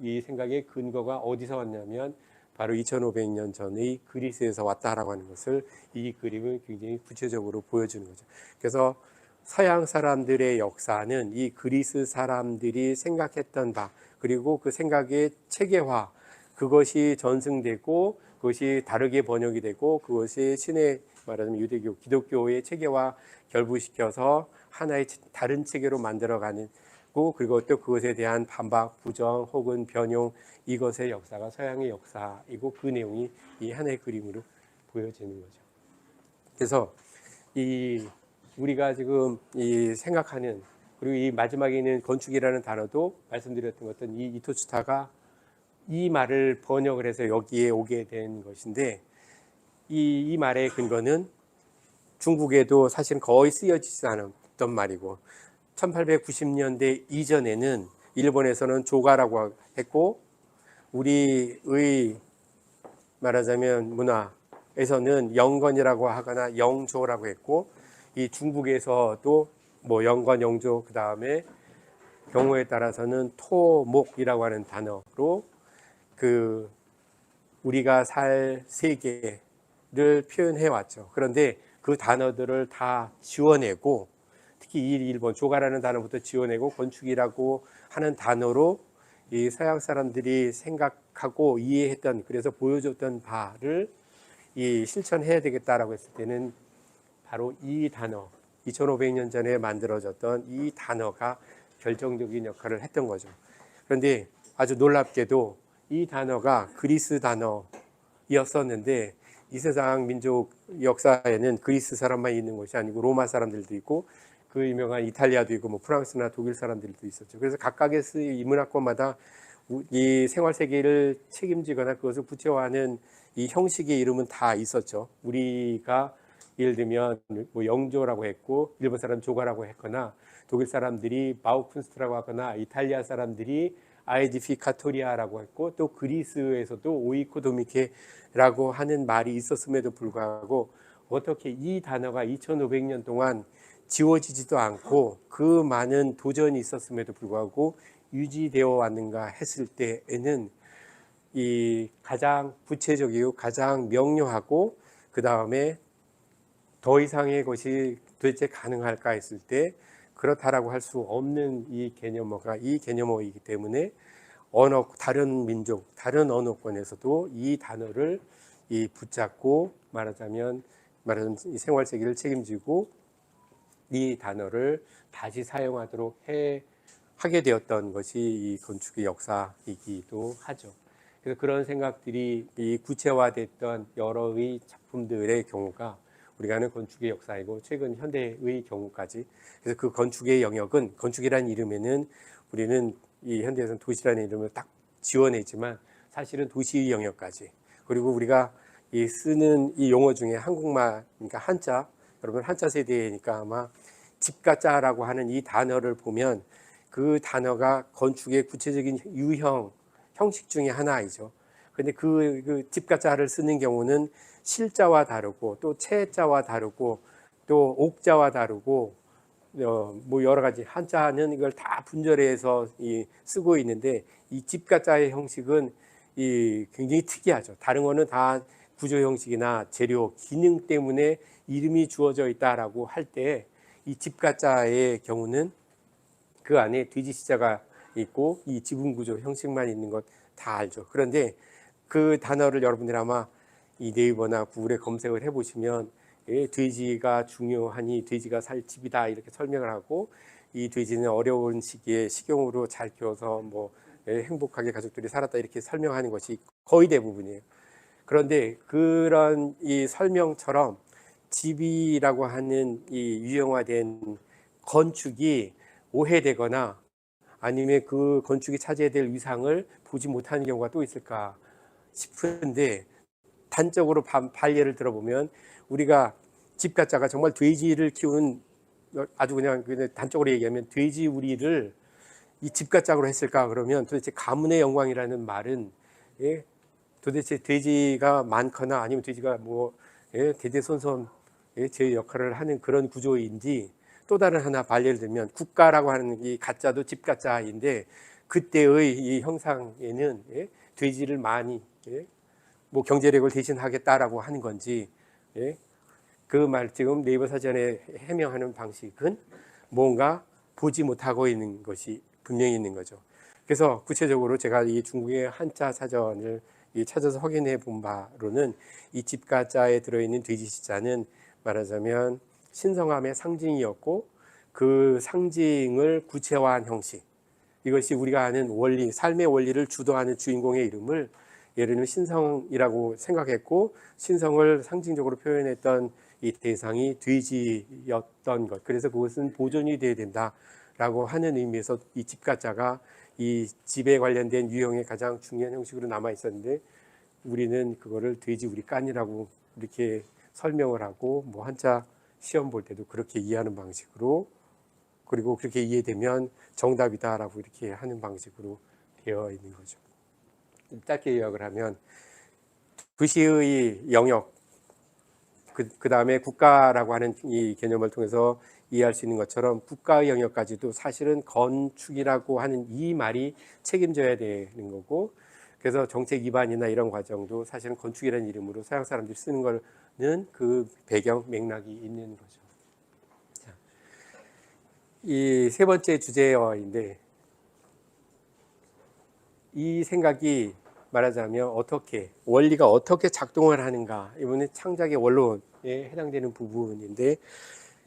이 생각의 근거가 어디서 왔냐면 바로 2500년 전의 그리스에서 왔다라고 하는 것을 이 그림은 굉장히 구체적으로 보여주는 거죠. 그래서 서양 사람들의 역사는 이 그리스 사람들이 생각했던 바 그리고 그 생각의 체계화 그것이 전승되고 그것이 다르게 번역이 되고 그것이 신의 말하자면 유대교, 기독교의 체계화 결부시켜서 하나의 다른 체계로 만들어가는 그리고 또 그것에 대한 반박, 부정 혹은 변용 이것의 역사가 서양의 역사이고 그 내용이 이 하나의 그림으로 보여지는 거죠. 그래서 이 우리가 지금 이 생각하는 그리고 이 마지막에 있는 건축이라는 단어도 말씀드렸던 것은 이 이토츠타가 이 말을 번역을 해서 여기에 오게 된 것인데 이 말의 근거는 중국에도 사실은 거의 쓰여지지 않았던 말이고 1890년대 이전에는 일본에서는 조가라고 했고 우리의 말하자면 문화에서는 영건이라고 하거나 영조라고 했고 이 중국에서도 뭐 영건, 영조 그 다음에 경우에 따라서는 토목이라고 하는 단어로 그 우리가 살 세계를 표현해 왔죠. 그런데 그 단어들을 다 지워내고 특히 이 일본 조가라는 단어부터 지워내고 건축이라고 하는 단어로 이 서양 사람들이 생각하고 이해했던 그래서 보여줬던 바를 이 실천해야 되겠다라고 했을 때는 바로 이 단어 2500년 전에 만들어졌던 이 단어가 결정적인 역할을 했던 거죠. 그런데 아주 놀랍게도 이 단어가 그리스 단어였었는데 이 세상 민족 역사에는 그리스 사람만 있는 것이 아니고 로마 사람들도 있고 그 유명한 이탈리아도 있고 뭐 프랑스나 독일 사람들도 있었죠. 그래서 각각의 이 문화권마다 이 생활 세계를 책임지거나 그것을 구체화하는 이 형식의 이름은 다 있었죠. 우리가 예를 들면 뭐 영조라고 했고 일본 사람 조가라고 했거나 독일 사람들이 바우쿤스트라고 하거나 이탈리아 사람들이 아이디피카토리아라고 했고 또 그리스에서도 오이코도미케라고 하는 말이 있었음에도 불구하고 어떻게 이 단어가 2500년 동안 지워지지도 않고 그 많은 도전이 있었음에도 불구하고 유지되어 왔는가 했을 때에는 이 가장 구체적이고 가장 명료하고 그 다음에 더 이상의 것이 도대체 가능할까 했을 때 그렇다라고 할 수 없는 이 개념어이기 때문에 다른 민족, 다른 언어권에서도 이 단어를 이 붙잡고 말하자면 이 생활 세계를 책임지고 이 단어를 다시 사용하도록 하게 되었던 것이 이 건축의 역사이기도 하죠. 그래서 그런 생각들이 이 구체화됐던 여러의 작품들의 경우가 우리가 아는 건축의 역사이고 최근 현대의 경우까지 그래서 그 건축의 영역은 건축이라는 이름에는 우리는 이 현대에서는 도시라는 이름을 딱 지원했지만 사실은 도시 영역까지 그리고 우리가 이 쓰는 이 용어 중에 한국말 그러니까 한자 여러분 한자 세대니까 아마 집가자라고 하는 이 단어를 보면 그 단어가 건축의 구체적인 형식 중에 하나이죠. 그런데 그 집가자를 쓰는 경우는 실자와 다르고 또 채자와 다르고 또 옥자와 다르고 뭐 여러 가지 한자는 이걸 다 분절해서 쓰고 있는데 이 집가자의 형식은 굉장히 특이하죠. 다른 거는 다 구조 형식이나 재료, 기능 때문에 이름이 주어져 있다라고 할 때 이 집가자의 경우는 그 안에 돼지 시자가 있고 이 지분 구조 형식만 있는 것 다 알죠. 그런데 그 단어를 여러분들이 아마 이 네이버나 구글에 검색을 해보시면 돼지가 중요하니 돼지가 살 집이다 이렇게 설명을 하고 이 돼지는 어려운 시기에 식용으로 잘 키워서 뭐 행복하게 가족들이 살았다 이렇게 설명하는 것이 거의 대부분이에요. 그런데 그런 이 설명처럼 집이라고 하는 이 유형화된 건축이 오해되거나 아니면 그 건축이 차지해야 될 위상을 보지 못하는 경우가 또 있을까 싶은데 단적으로 반례를 들어보면 우리가 집가자가 정말 돼지를 키우는 아주 그냥 단적으로 얘기하면 돼지 우리를 이 집가짝으로 했을까 그러면 도대체 가문의 영광이라는 말은 도대체 돼지가 많거나 아니면 돼지가 뭐 대대손손 제 역할을 하는 그런 구조인지 또 다른 하나 반례를 들면 국가라고 하는 이 가짜도 집가짜인데 그때의 이 형상에는 돼지를 많이 뭐 경제력을 대신하겠다라고 하는 건지 그 말 지금 네이버 사전에 해명하는 방식은 뭔가 보지 못하고 있는 것이 분명히 있는 거죠. 그래서 구체적으로 제가 이 중국의 한자 사전을 찾아서 확인해 본 바로는 이 집가자에 들어있는 돼지시자는 말하자면 신성함의 상징이었고 그 상징을 구체화한 형식, 이것이 우리가 아는 원리, 삶의 원리를 주도하는 주인공의 이름을 예를 들면 신성이라고 생각했고 신성을 상징적으로 표현했던 이 대상이 돼지였던 것, 그래서 그것은 보존이 되어야 된다라고 하는 의미에서 이 집가자가 이 집에 관련된 유형의 가장 중요한 형식으로 남아 있었는데 우리는 그거를 돼지 우리 깐이라고 이렇게 설명을 하고 뭐 한자 시험 볼 때도 그렇게 이해하는 방식으로, 그리고 그렇게 이해되면 정답이다라고 이렇게 하는 방식으로 되어 있는 거죠. 짧게 요약을 하면 도시의 영역, 그 다음에 국가라고 하는 이 개념을 통해서 이해할 수 있는 것처럼 국가의 영역까지도 사실은 건축이라고 하는 이 말이 책임져야 되는 거고, 그래서 정책 위반이나 이런 과정도 사실은 건축이라는 이름으로 서양 사람들이 쓰는 거는 그 배경 맥락이 있는 거죠. 이 세 번째 주제어인데 이 생각이 말하자면 어떻게 원리가 어떻게 작동을 하는가, 이번에 창작의 원론에 해당되는 부분인데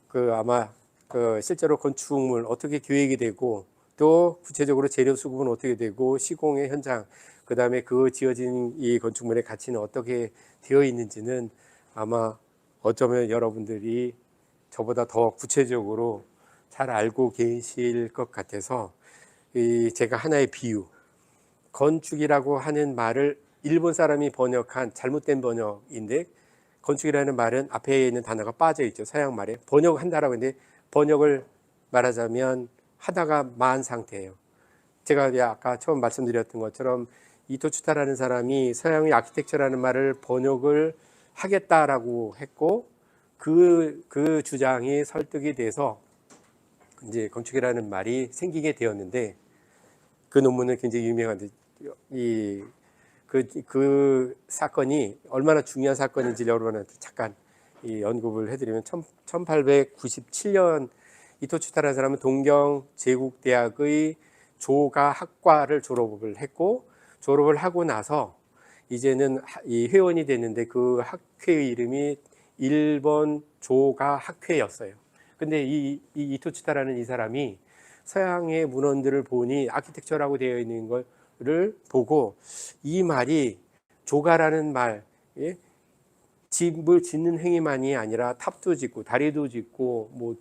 그 아마 그 실제로 건축물 어떻게 계획이 되고 또 구체적으로 재료 수급은 어떻게 되고 시공의 현장, 그 다음에 그 지어진 이 건축물의 가치는 어떻게 되어 있는지는 아마 어쩌면 여러분들이 저보다 더 구체적으로 잘 알고 계실 것 같아서 제가 하나의 비유, 건축이라고 하는 말을 일본 사람이 번역한 잘못된 번역인데 건축이라는 말은 앞에 있는 단어가 빠져 있죠. 서양 말에 번역한다라고 했는데 번역을 말하자면 하다가 만 상태예요. 제가 아까 처음 말씀드렸던 것처럼 이토 추타라는 사람이 서양의 아키텍처라는 말을 번역을 하겠다라고 했고 그 주장이 설득이 돼서 이제 건축이라는 말이 생기게 되었는데 그 논문은 굉장히 유명한데 그 사건이 얼마나 중요한 사건인지 여러분한테 잠깐 언급을 해드리면 1897년 이토 추타라는 사람은 동경 제국대학의 조가학과를 졸업을 했고 졸업을 하고 나서 이제는 이 회원이 됐는데 그 학회의 이름이 일본 조가학회였어요. 근데 이 이토 추타라는 이 사람이 서양의 문헌들을 보니 아키텍처라고 되어 있는 거를 보고 이 말이 조가라는 말, 집을 짓는 행위만이 아니라 탑도 짓고 다리도 짓고 뭐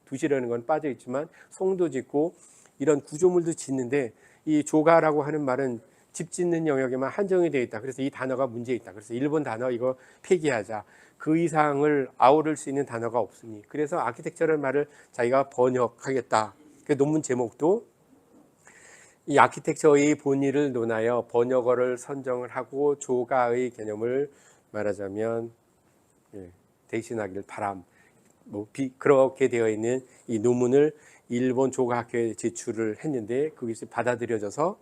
두시라는 건 빠져 있지만 송도 짓고 이런 구조물도 짓는데 이 조가라고 하는 말은 집 짓는 영역에만 한정이 되어 있다. 그래서 이 단어가 문제 있다. 그래서 일본 단어 이거 폐기하자. 그 이상을 아우를 수 있는 단어가 없으니 그래서 아키텍처라는 말을 자기가 번역하겠다. 그 논문 제목도 이 아키텍처의 본의를 논하여 번역어를 선정을 하고 조가의 개념을 말하자면 대신하기를 바람, 그렇게 되어 있는 이 논문을 일본 조가학회에 제출을 했는데 그것이 받아들여져서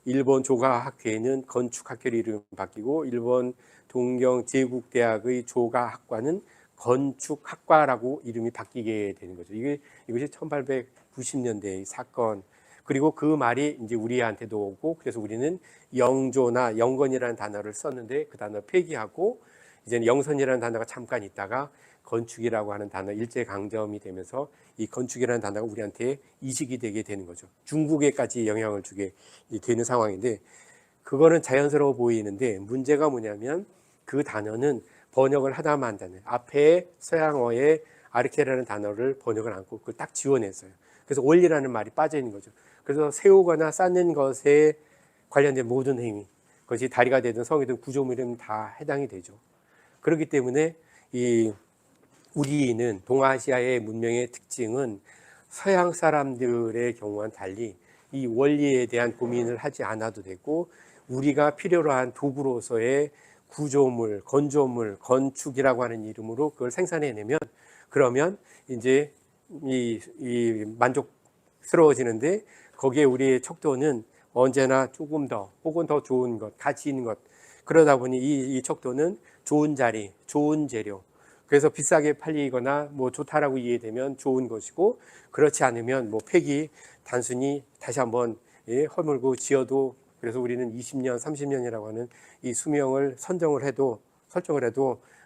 일본 조가학회는 건축학회로 이름이 바뀌고 일본 동경제국대학의 조가학과는 건축학과라고 이름이 바뀌게 되는 거죠. 이것이 1890년대의 사건. 그리고 그 말이 이제 우리한테도 오고, 그래서 우리는 영조나 영건이라는 단어를 썼는데 그 단어 폐기하고 이제는 영선이라는 단어가 잠깐 있다가 건축이라고 하는 단어 일제 강점이 되면서 이 건축이라는 단어가 우리한테 이식이 되게 되는 거죠. 중국에까지 영향을 주게 되는 상황인데, 그거는 자연스러워 보이는데 문제가 뭐냐면 그 단어는 번역을 하다 만다는 앞에 서양어의 아르케라는 단어를 번역을 않고 그걸 딱 지워냈어요. 그래서 원리라는 말이 빠져 있는 거죠. 그래서 세우거나 쌓는 것에 관련된 모든 행위, 그것이 다리가 되든 성이든 구조물이든 다 해당이 되죠. 그렇기 때문에 우리는 동아시아의 문명의 특징은 서양 사람들의 경우와는 달리 이 원리에 대한 고민을 하지 않아도 되고, 우리가 필요로 한 도구로서의 구조물, 건조물, 건축이라고 하는 이름으로 그걸 생산해내면 그러면 이제 이 만족스러워지는데, 거기에 우리의 척도는 언제나 조금 더 혹은 더 좋은 것, 가치 있는 것, 그러다 보니 이 척도는 좋은 자리, 좋은 재료, 그래서 비싸게 팔리거나 뭐 좋다라고 이해되면 좋은 것이고, 그렇지 않으면 뭐 폐기, 단순히 다시 한번 허물고 지어도, 그래서 우리는 20년, 30년이라고 하는 이 수명을 설정을 해도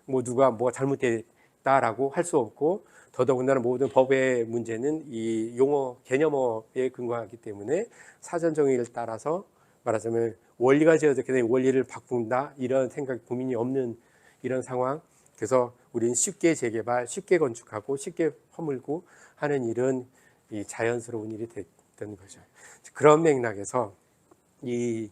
뭐 누가 뭐가 잘못됐다라고 할 수 없고, 더더군다나 모든 법의 문제는 이 용어, 개념어에 근거하기 때문에 사전 정의를 따라서 말하자면 원리가 지어졌기 때문에 원리를 바꾼다, 이런 생각, 고민이 없는 이런 상황. 그래서 우리는 쉽게 재개발, 쉽게 건축하고 쉽게 허물고 하는 일은 이 자연스러운 일이 됐던 거죠. 그런 맥락에서 이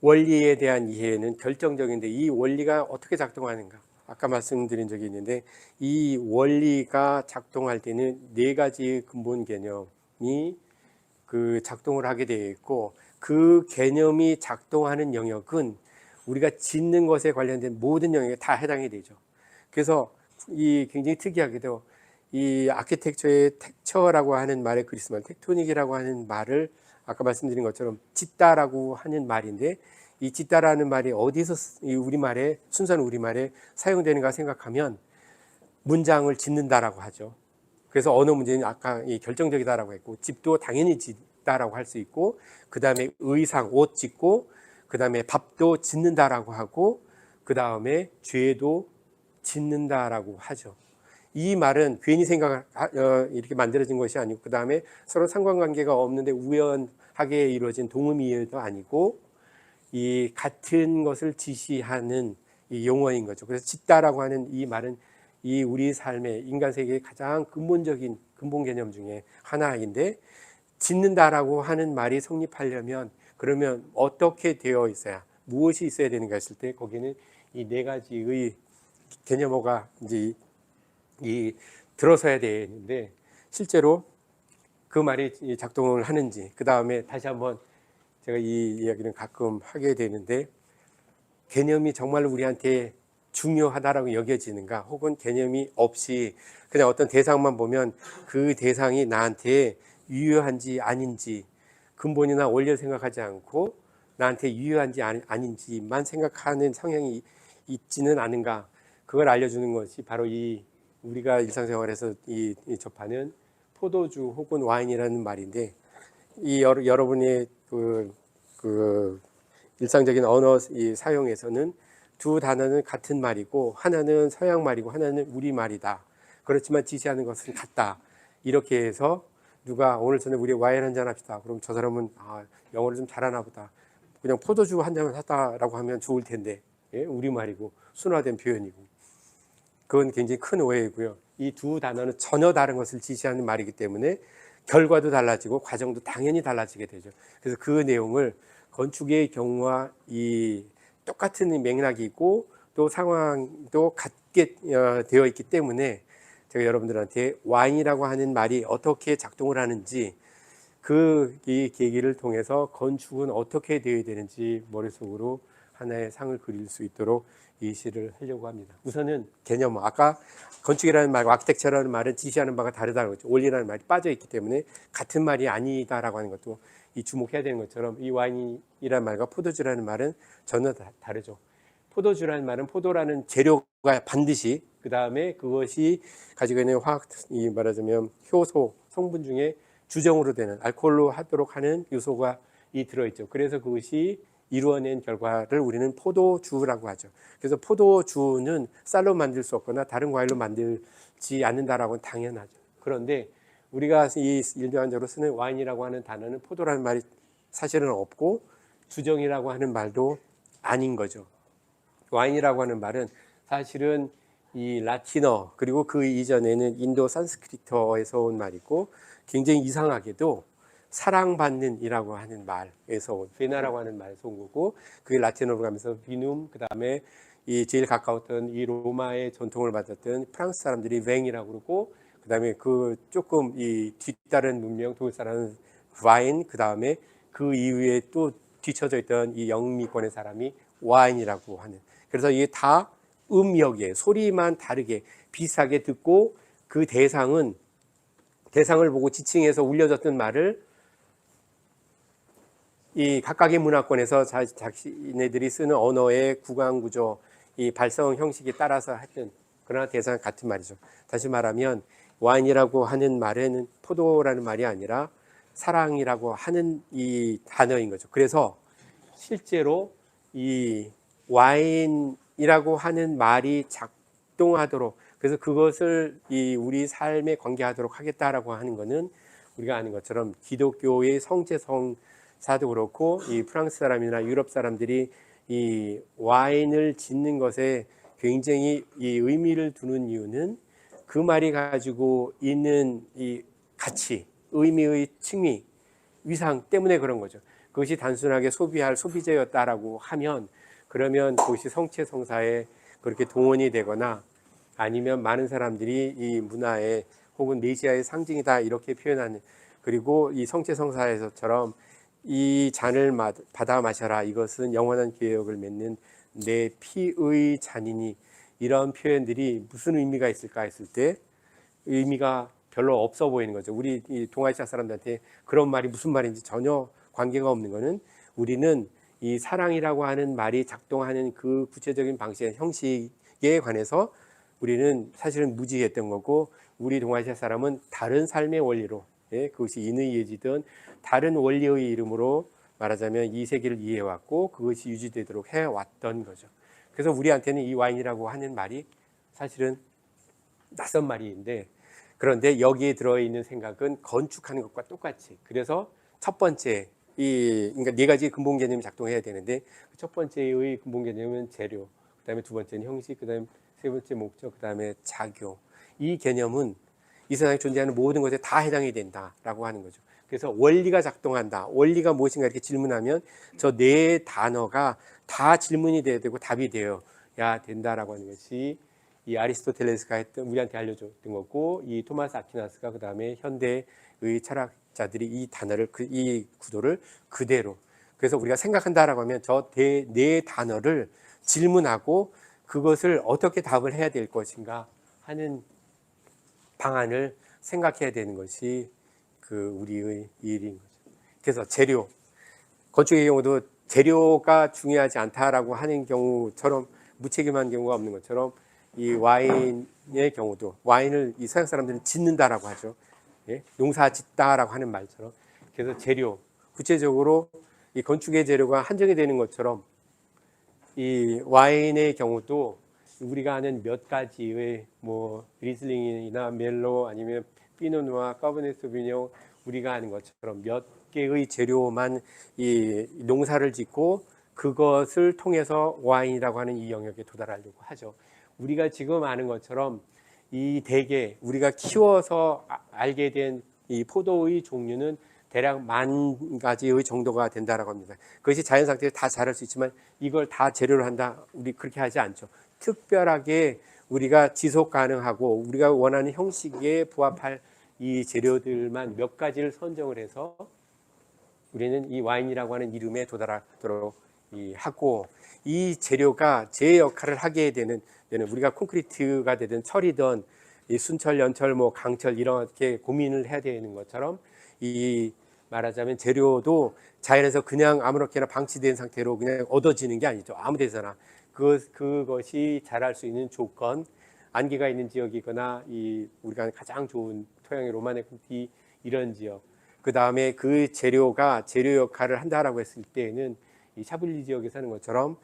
원리에 대한 이해는 결정적인데, 이 원리가 어떻게 작동하는가, 아까 말씀드린 적이 있는데, 이 원리가 작동할 때는 네 가지 근본 개념이 그 작동을 하게 되어 있고, 그 개념이 작동하는 영역은 우리가 짓는 것에 관련된 모든 영역에 다 해당이 되죠. 그래서 이 굉장히 특이하게도 이 아키텍처의 텍처라고 하는 말의 그리스말, 텍토닉이라고 하는 말을 아까 말씀드린 것처럼 짓다라고 하는 말인데, 이 짓다라는 말이 어디서 이 우리말에, 순수한 우리말에 사용되는가 생각하면 문장을 짓는다라고 하죠. 그래서 언어 문제는 아까 이 결정적이다라고 했고, 집도 당연히 짓다라고 할 수 있고, 그 다음에 의상, 옷 짓고, 그 다음에 밥도 짓는다라고 하고, 그 다음에 죄도 짓는다라고 하죠. 이 말은 괜히 이렇게 만들어진 것이 아니고, 그 다음에 서로 상관관계가 없는데 우연하게 이루어진 동음이해도 아니고, 이 같은 것을 지시하는 이 용어인 거죠. 그래서 짓다라고 하는 이 말은 이 우리 삶의 인간 세계의 가장 근본적인 근본 개념 중에 하나인데, 짓는다라고 하는 말이 성립하려면 그러면 어떻게 되어 있어야, 무엇이 있어야 되는가 했을 때, 거기는 이 네 가지의 개념어가 이제 들어서야 되는데, 실제로 그 말이 작동을 하는지, 그 다음에 다시 한번 제가 이 이야기는 가끔 하게 되는데, 개념이 정말 우리한테 중요하다라고 여겨지는가, 혹은 개념이 없이 그냥 어떤 대상만 보면 그 대상이 나한테 유효한지 아닌지, 근본이나 원리를 생각하지 않고 나한테 유효한지 아닌지만 생각하는 성향이 있지는 않은가, 그걸 알려주는 것이 바로 이 우리가 일상생활에서 접하는 포도주 혹은 와인이라는 말인데, 이 여러분의 그 일상적인 언어 사용에서는 두 단어는 같은 말이고, 하나는 서양 말이고 하나는 우리 말이다. 그렇지만 지시하는 것은 같다. 이렇게 해서 누가 오늘 저녁 우리 와인 한잔 합시다. 그럼 저 사람은 영어를 좀 잘하나 보다. 그냥 포도주 한 잔을 샀다라고 하면 좋을 텐데, 예? 우리 말이고 순화된 표현이고, 그건 굉장히 큰 오해이고요. 이 두 단어는 전혀 다른 것을 지시하는 말이기 때문에 결과도 달라지고 과정도 당연히 달라지게 되죠. 그래서 그 내용을 건축의 경우와 이 똑같은 맥락이 있고 또 상황도 같게 되어 있기 때문에, 제가 여러분들한테 와인이라고 하는 말이 어떻게 작동을 하는지, 이 계기를 통해서 건축은 어떻게 되어야 되는지 머릿속으로 하나의 상을 그릴 수 있도록 이 시를 하려고 합니다. 우선은 개념, 아까 건축이라는 말과 아키텍처라는 말은 지시하는 바가 다르다는 거죠. 원리라는 말이 빠져 있기 때문에 같은 말이 아니다라고 하는 것도 이 주목해야 되는 것처럼 이 와인이라는 말과 포도주라는 말은 전혀 다르죠. 포도주라는 말은 포도라는 재료가 반드시 그 다음에 그것이 가지고 있는 이 말하자면 효소 성분 중에 주정으로 되는 알코올로 하도록 하는 요소가 들어있죠. 그래서 그것이 이루어낸 결과를 우리는 포도주라고 하죠. 그래서 포도주는 쌀로 만들 수 없거나 다른 과일로 만들지 않는다라고는 당연하죠. 그런데 우리가 이 일반적으로 쓰는 와인이라고 하는 단어는 포도라는 말이 사실은 없고 주정이라고 하는 말도 아닌 거죠. 와인이라고 하는 말은 사실은 이 라틴어 그리고 그 이전에는 인도 산스크리트어에서 온 말이고 굉장히 이상하게도 사랑받는이라고 하는 말에서 온 베나라고 하는 말에서 온 거고 그게 라틴어로 가면서 비눔 그 다음에 이 제일 가까웠던 이 로마의 전통을 받았던 프랑스 사람들이 뱅이라고 그러고 그 다음에 그 조금 이 뒤따른 문명 독일 사람은 와인 그 다음에 그 이후에 또 뒤쳐져 있던 이 영미권의 사람이 와인이라고 하는 그래서 이게 다 음역에 소리만 다르게 비슷하게 듣고 그 대상을 보고 지칭해서 울려졌던 말을 이 각각의 문화권에서 자기네들이 쓰는 언어의 구강 구조, 이 발성 형식에 따라서 하여튼 그러나 대상은 같은 말이죠. 다시 말하면 와인이라고 하는 말은 포도라는 말이 아니라 사랑이라고 하는 이 단어인 거죠. 그래서 실제로 이 와인이라고 하는 말이 작동하도록 그래서 그것을 이 우리 삶에 관계하도록 하겠다라고 하는 것은 우리가 아는 것처럼 기독교의 성제성사도 그렇고 이 프랑스 사람이나 유럽 사람들이 이 와인을 짓는 것에 굉장히 이 의미를 두는 이유는 그 말이 가지고 있는 이 가치, 의미의 층위, 위상 때문에 그런 거죠. 그것이 단순하게 소비할 소비재였다라고 하면 그러면 그것이 성체성사에 그렇게 동원이 되거나 아니면 많은 사람들이 이 문화에 혹은 메시아의 상징이다 이렇게 표현하는 그리고 이 성체성사에서처럼 이 잔을 받아 마셔라 이것은 영원한 기억을 맺는 내 피의 잔이니 이런 표현들이 무슨 의미가 있을까 했을 때 의미가 별로 없어 보이는 거죠. 우리 동아시아 사람들한테 그런 말이 무슨 말인지 전혀 관계가 없는 거는 우리는 이 사랑이라고 하는 말이 작동하는 그 구체적인 방식의 형식에 관해서 우리는 사실은 무지했던 거고 우리 동아시아 사람은 다른 삶의 원리로 그것이 인의예지든 다른 원리의 이름으로 말하자면 이 세계를 이해해왔고 그것이 유지되도록 해왔던 거죠. 그래서 우리한테는 이 와인이라고 하는 말이 사실은 낯선 말인데 그런데 여기에 들어있는 생각은 건축하는 것과 똑같이 그래서 첫 번째 그러니까 네 가지 근본 개념이 작동해야 되는데 첫 번째의 근본 개념은 재료, 그다음에 두 번째는 형식, 그다음에 세 번째 목적, 그다음에 작용. 이 개념은 이 세상에 존재하는 모든 것에 다 해당이 된다라고 하는 거죠. 그래서 원리가 작동한다. 원리가 무엇인가 이렇게 질문하면 저 네 단어가 다 질문이 돼야 되고 답이 되어야 된다라고 하는 것이 이 아리스토텔레스가 했던 우리한테 알려줬던 거고 이 토마스 아퀴나스가 그다음에 현대의 철학자들이 이 단어를 이 구도를 그대로 그래서 우리가 생각한다라고 하면 저 네 단어를 질문하고 그것을 어떻게 답을 해야 될 것인가 하는 방안을 생각해야 되는 것이 그 우리의 일인 거죠. 그래서 재료, 건축의 경우도 재료가 중요하지 않다라고 하는 경우처럼 무책임한 경우가 없는 것처럼 이 와인의 경우도 와인을 이 서양 사람들은 짓는다라고 하죠. 예? 농사 짓다라고 하는 말처럼 그래서 재료, 구체적으로 이 건축의 재료가 한정이 되는 것처럼 이 와인의 경우도 우리가 아는 몇 가지의 뭐 리슬링이나 멜로 아니면 피노누아, 까베르네 소비뇽 우리가 아는 것처럼 몇 개의 재료만 이 농사를 짓고 그것을 통해서 와인이라고 하는 이 영역에 도달하려고 하죠. 우리가 지금 아는 것처럼 이 대개 우리가 키워서 알게 된 이 포도의 종류는 대략 10,000가지의 정도가 된다라고 합니다. 그것이 자연 상태에서 다 자랄 수 있지만 이걸 다 재료로 한다. 우리 그렇게 하지 않죠. 특별하게 우리가 지속 가능하고 우리가 원하는 형식에 부합할 이 재료들만 몇 가지를 선정을 해서 우리는 이 와인이라고 하는 이름에 도달하도록 하고 이 재료가 제 역할을 하게 되는 우리가 콘크리트가 되든 철이든 이 순철, 연철, 뭐 강철 이렇게 고민을 해야 되는 것처럼 이 말하자면 재료도 자연에서 그냥 아무렇게나 방치된 상태로 그냥 얻어지는 게 아니죠. 아무 데서나 그것이 자랄 수 있는 조건, 안개가 있는 지역이거나 우리가 가장 좋은 토양의 로마네콘티 이런 지역, 그 다음에 그 재료가 재료 역할을 한다라고 했을 때에는 이 샤블리 지역에 사는 것처럼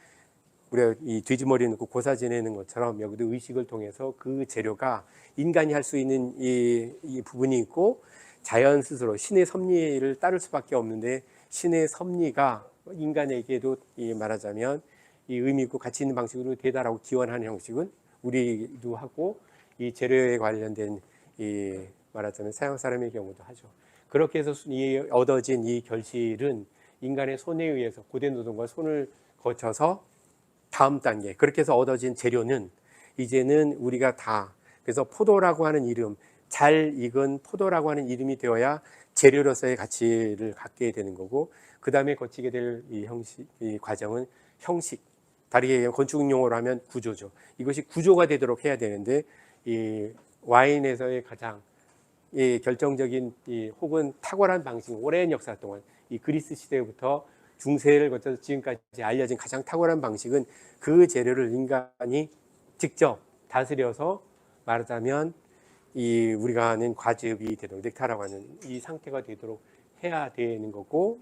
우리가 이 돼지머리 넣고 고사 지내는 것처럼 여기도 의식을 통해서 그 재료가 인간이 할 수 있는 이 부분이 있고 자연 스스로 신의 섭리를 따를 수밖에 없는데 신의 섭리가 인간에게도 말하자면 이 의미 있고 가치 있는 방식으로 되다라고 기원하는 형식은 우리도 하고 이 재료에 관련된 말하자면 서양 사람의 경우도 하죠. 그렇게 해서 얻어진 이 결실은 인간의 손에 의해서 고대 노동과 손을 거쳐서 다음 단계 그렇게 해서 얻어진 재료는 이제는 우리가 다 그래서 포도라고 하는 이름 잘 익은 포도라고 하는 이름이 되어야 재료로서의 가치를 갖게 되는 거고 그 다음에 거치게 될 이 과정은 형식 다르게 얘기하면 건축 용어로 하면 구조죠. 이것이 구조가 되도록 해야 되는데 이 와인에서의 가장 결정적인 혹은 탁월한 방식 오랜 역사 동안 이 그리스 시대부터 중세를 거쳐서 지금까지 알려진 가장 탁월한 방식은 그 재료를 인간이 직접 다스려서 말하자면 우리가 하는 과즙이 되도록 넥타라고 하는 이 상태가 되도록 해야 되는 거고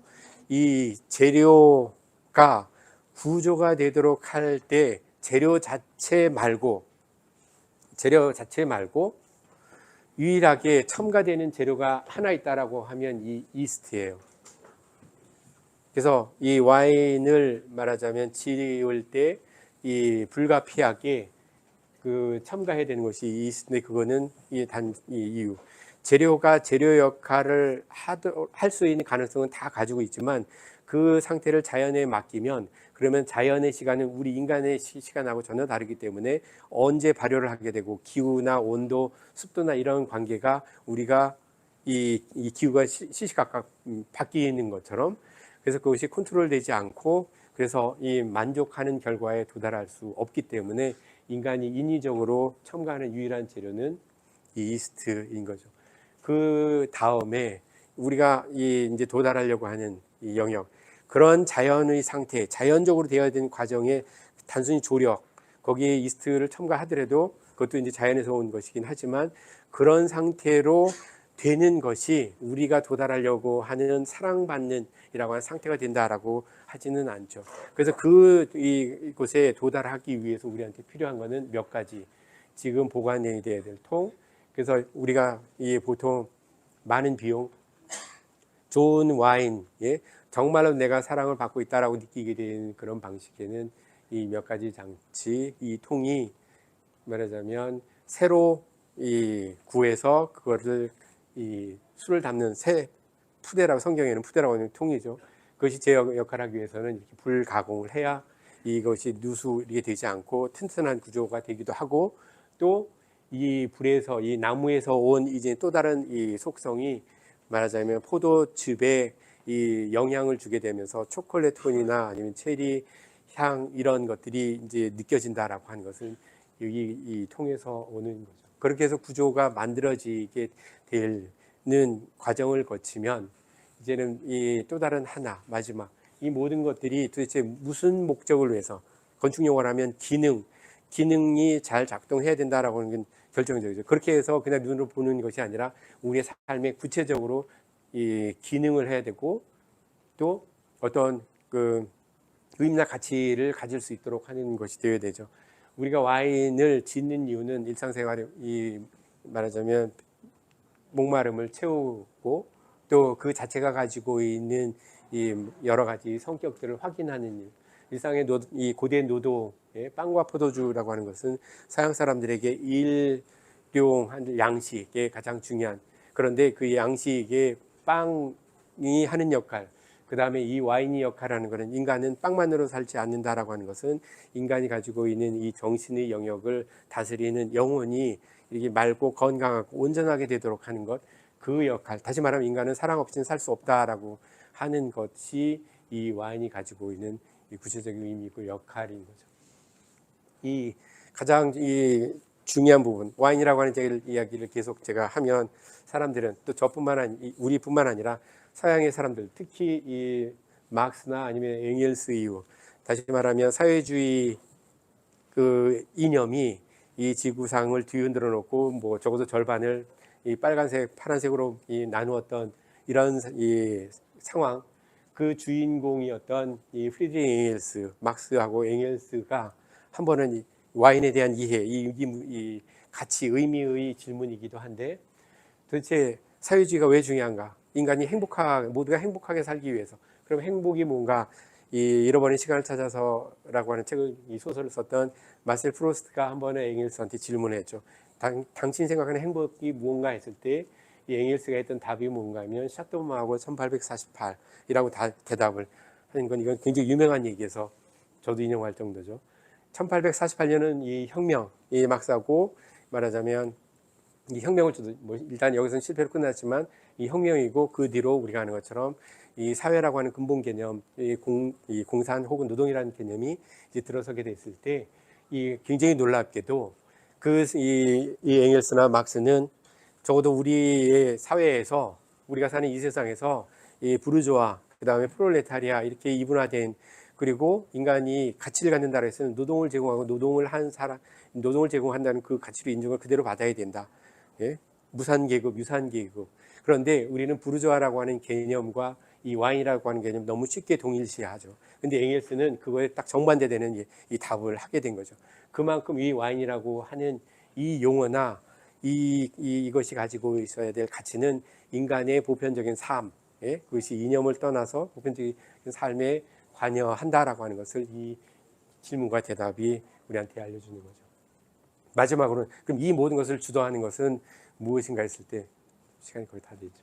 이 재료가 구조가 되도록 할 때 재료 자체 말고 유일하게 첨가되는 재료가 하나 있다라고 하면 이 이스트예요. 그래서 이 와인을 말하자면 지을 때 이 불가피하게 첨가해야 되는 것이 이스트인데 그거는 이 이유. 재료가 재료 역할을 할 수 있는 가능성은 다 가지고 있지만 그 상태를 자연에 맡기면 그러면 자연의 시간은 우리 인간의 시간하고 전혀 다르기 때문에 언제 발효를 하게 되고 기후나 온도, 습도나 이런 관계가 우리가 이 기후가 시시각각 바뀌는 것처럼 그래서 그것이 컨트롤되지 않고 그래서 이 만족하는 결과에 도달할 수 없기 때문에 인간이 인위적으로 첨가하는 유일한 재료는 이 이스트인 거죠. 그 다음에 우리가 이제 도달하려고 하는 이 영역 그런 자연의 상태, 자연적으로 되어야 되는 과정에 단순히 조력, 거기에 이스트를 첨가하더라도 그것도 이제 자연에서 온 것이긴 하지만 그런 상태로 되는 것이 우리가 도달하려고 하는 사랑받는 이라고 하는 상태가 된다라고 하지는 않죠. 그래서 이곳에 도달하기 위해서 우리한테 필요한 것은 몇 가지. 지금 보관해야 될 통. 그래서 우리가 보통 많은 비용, 좋은 와인, 정말로 내가 사랑을 받고 있다라고 느끼게 되는 그런 방식에는 이 몇 가지 장치, 이 통이 말하자면 새로 구해서 그거를 술을 담는 새 푸대라고 성경에는 푸대라고 하는 통이죠. 그것이 제 역할을 하기 위해서는 이렇게 불 가공을 해야 이것이 누수게 되지 않고 튼튼한 구조가 되기도 하고 또 이 불에서 이 나무에서 온 이제 또 다른 이 속성이 말하자면 포도즙에 이 영향을 주게 되면서 초콜릿 톤이나 아니면 체리 향 이런 것들이 이제 느껴진다라고 하는 것은 이 통에서 오는 거죠. 그렇게 해서 구조가 만들어지게 되는 과정을 거치면 이제는 이 또 다른 하나 마지막 이 모든 것들이 도대체 무슨 목적을 위해서 건축 용어로 하면 기능이 잘 작동해야 된다라고 하는 건 결정적이죠. 그렇게 해서 그냥 눈으로 보는 것이 아니라 우리의 삶에 구체적으로 이 기능을 해야 되고 또 어떤 의미나 가치를 가질 수 있도록 하는 것이 되어야 되죠. 우리가 와인을 짓는 이유는 일상생활에 말하자면 목마름을 채우고 또 그 자체가 가지고 있는 이 여러 가지 성격들을 확인하는 일. 일상의 이 고대 노동, 빵과 포도주라고 하는 것은 서양 사람들에게 일용한 양식에 가장 중요한 그런데 그 양식에 빵이 하는 역할 그 다음에 이 와인이 역할하는 것은 인간은 빵만으로 살지 않는다라고 하는 것은 인간이 가지고 있는 이 정신의 영역을 다스리는 영혼이 이렇게 맑고 건강하고 온전하게 되도록 하는 것 그 역할 다시 말하면 인간은 사랑 없이는 살 수 없다라고 하는 것이 이 와인이 가지고 있는 이 구체적인 의미고 역할인 거죠. 이 가장 이 중요한 부분, 와인이라고 하는 이야기를 계속 제가 하면 사람들은 또 저뿐만 아니 우리뿐만 아니라 서양의 사람들, 특히 이 막스나 아니면 엥겔스 이후, 다시 말하면 사회주의 그 이념이 이 지구상을 뒤흔들어 놓고 뭐 적어도 절반을 이 빨간색, 파란색으로 이 나누었던 이런 이 상황, 그 주인공이었던 이 프리드리히 엥겔스, 막스하고 엥겔스가 한 번은 이 와인에 대한 이해, 이 가치, 의미의 질문이기도 한데, 도대체 사회주의가 왜 중요한가? 인간이 모두가 행복하게 살기 위해서. 그럼 행복이 뭔가? 이 잃어버린 시간을 찾아서라고 하는 책을, 이 소설을 썼던 마셀 프로스트가 한 번에 엥겔스한테 질문했죠. 당신 생각하는 행복이 무언가 했을 때 이 엥겔스가 했던 답이 뭔가 하면 샤토마하고 1848이라고 대답을 하는 건, 이건 굉장히 유명한 얘기여서 저도 인용할 정도죠. 1848년은 이 혁명, 이 막사고, 말하자면 이 혁명을 뭐 일단 여기서는 실패로 끝났지만 이 혁명이고, 그 뒤로 우리가 아는 것처럼 이 사회라고 하는 근본 개념, 이 공산 혹은 노동이라는 개념이 이제 들어서게 됐을 때, 이 굉장히 놀랍게도 이 엥겔스나 막스는 적어도 우리의 사회에서, 우리가 사는 이 세상에서 이 부르주아, 그 다음에 프롤레타리아, 이렇게 이분화된, 그리고 인간이 가치를 갖는다고 해서는 노동을 제공하고 노동을 제공한다는 그 가치로 인정을 그대로 받아야 된다. 예? 무산계급, 유산계급. 그런데 우리는 부르주아라고 하는 개념과 이 와인이라고 하는 개념 너무 쉽게 동일시하죠. 근데 엥겔스는 그거에 딱 정반대되는 이 답을 하게 된 거죠. 그만큼 이 와인이라고 하는 이 용어나 이것이 가지고 있어야 될 가치는 인간의 보편적인 삶, 예? 그것이 이념을 떠나서 보편적인 삶에 관여한다라고 하는 것을 이 질문과 대답이 우리한테 알려주는 거죠. 마지막으로는 그럼 이 모든 것을 주도하는 것은 무엇인가 했을 때, 시간이 거의 다 되죠.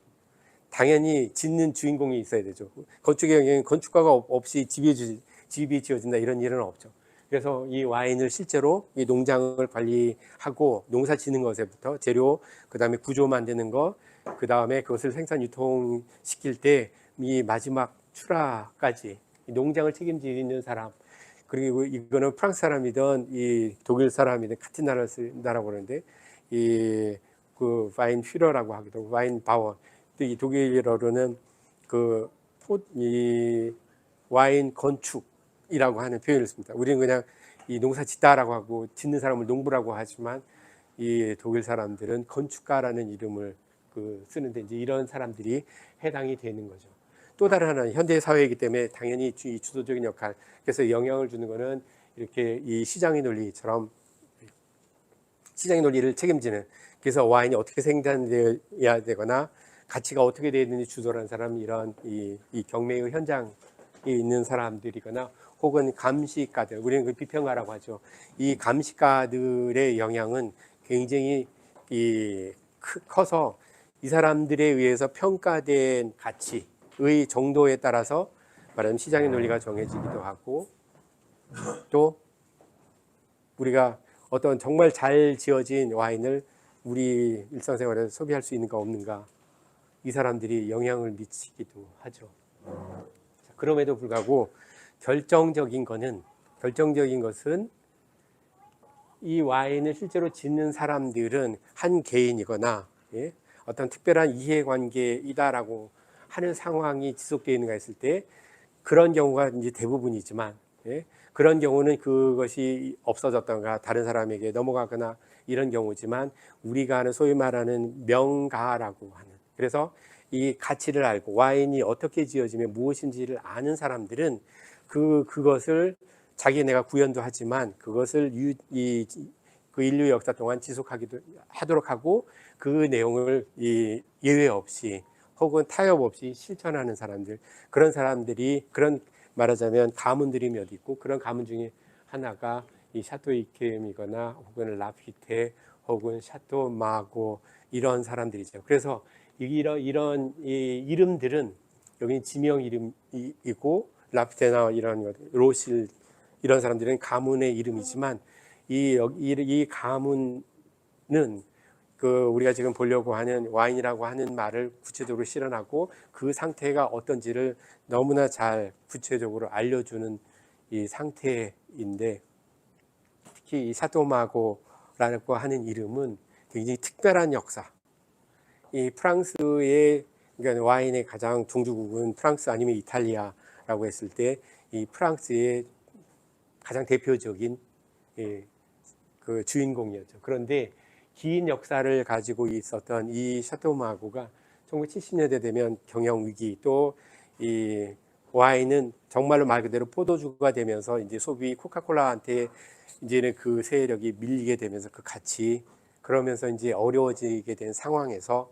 당연히 짓는 주인공이 있어야 되죠. 건축의 경우에는 건축가가 없이 집이 지어진다 이런 일은 없죠. 그래서 이 와인을 실제로 이 농장을 관리하고 농사 짓는 것에부터 재료, 그 다음에 구조 만드는 것, 그 다음에 그것을 생산 유통시킬 때 이 마지막 출하까지 농장을 책임지는 사람, 그리고 이거는 프랑스 사람이든 이 독일 사람이든 같은 나라를 쓴다라고 그러는데, 그 와인 퓨러라고 하기도 하고 와인 바워, 또 이 독일어로는 이 와인 건축이라고 하는 표현을 씁니다. 우리는 그냥 이 농사 짓다라고 하고 짓는 사람을 농부라고 하지만, 이 독일 사람들은 건축가라는 이름을 쓰는데, 이제 이런 사람들이 해당이 되는 거죠. 또 다른 하나는 현대 사회이기 때문에 당연히 이 주도적인 역할, 그래서 영향을 주는 거는 이렇게 이 시장의 논리처럼 시장의 논리를 책임지는, 그래서 와인이 어떻게 생산되어야 되거나 가치가 어떻게 되어 있는지 주도하는 사람이 이런 이 경매의 현장에 있는 사람들이거나, 혹은 감식가들, 우리는 그 비평가라고 하죠. 이 감식가들의 영향은 굉장히 커서 이 사람들에 의해서 평가된 가치의 정도에 따라서 말하면 시장의 논리가 정해지기도 하고, 또 우리가 어떤 정말 잘 지어진 와인을 우리 일상생활에서 소비할 수 있는가 없는가, 이 사람들이 영향을 미치기도 하죠. 그럼에도 불구하고 결정적인 것은 이 와인을 실제로 짓는 사람들은 한 개인이거나, 예? 어떤 특별한 이해관계이다라고 하는 상황이 지속되어 있는가 했을 때, 그런 경우가 이제 대부분이지만, 예? 그런 경우는 그것이 없어졌던가 다른 사람에게 넘어가거나 이런 경우지만, 우리가 아는 소위 말하는 명가라고 하는, 그래서 이 가치를 알고 와인이 어떻게 지어지면 무엇인지를 아는 사람들은 그것을 자기네가 구현도 하지만 그것을 그 인류 역사 동안 하도록 하고, 그 내용을 예외 없이 혹은 타협 없이 실천하는 사람들, 그런 사람들이, 그런 말하자면 가문들이 몇 있고, 그런 가문 중에 하나가 이 샤토 이케임이거나 혹은 라피테 혹은 샤토 마고, 이런 사람들이죠. 그래서 이런 이름들은 여기 지명 이름이고, 라피테나 이런 로실, 이런 사람들은 가문의 이름이지만, 이 가문은 우리가 지금 보려고 하는 와인이라고 하는 말을 구체적으로 실현하고 그 상태가 어떤지를 너무나 잘 구체적으로 알려주는 이 상태인데, 특히 이 샤토마고라고 하는 이름은 굉장히 특별한 역사. 이 프랑스의, 그러니까 와인의 가장 종주국은 프랑스 아니면 이탈리아라고 했을 때 이 프랑스의 가장 대표적인 그 주인공이었죠. 그런데 긴 역사를 가지고 있었던 이 샤토마고가 1970년대 되면 경영 위기, 또 이 와인은 정말로 말 그대로 포도주가 되면서 이제 소비 코카콜라한테 이제는 그 세력이 밀리게 되면서 그 같이 그러면서 이제 어려워지게 된 상황에서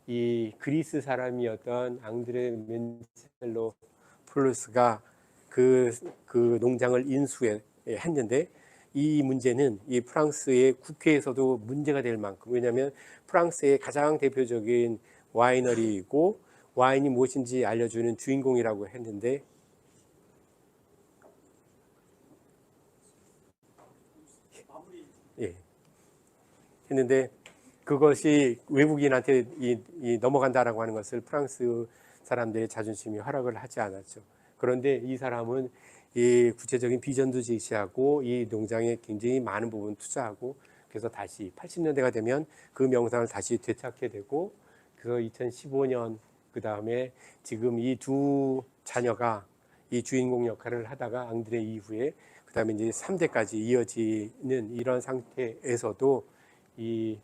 이 그리스 사람이었던 앙드레 멘첼로 플루스가 그 농장을 인수했는데, 이 문제는 이 프랑스의 국회에서도 문제가 될 만큼, 왜냐하면 프랑스의 가장 대표적인 와이너리이고 와인이 무엇인지 알려주는 주인공이라고 했는데, 예, 했는데 그것이 외국인한테 넘어간다라고 하는 것을 프랑스 사람들의 자존심이 허락을 하지 않았죠. 그런데 이 사람은 이 구체적인 비전도 제시하고 이 농장에 굉장히 많은 부분 투자하고, 그래서 다시 80년대가 되면 그 명상을 다시 되찾게 되고, 그래서 2015년 그 다음에 지금 이 두 자녀가 이 주인공 역할을 하다가 앙드레 이후에 그 다음에 이제 3대까지 이어지는 이런 상태에서도 이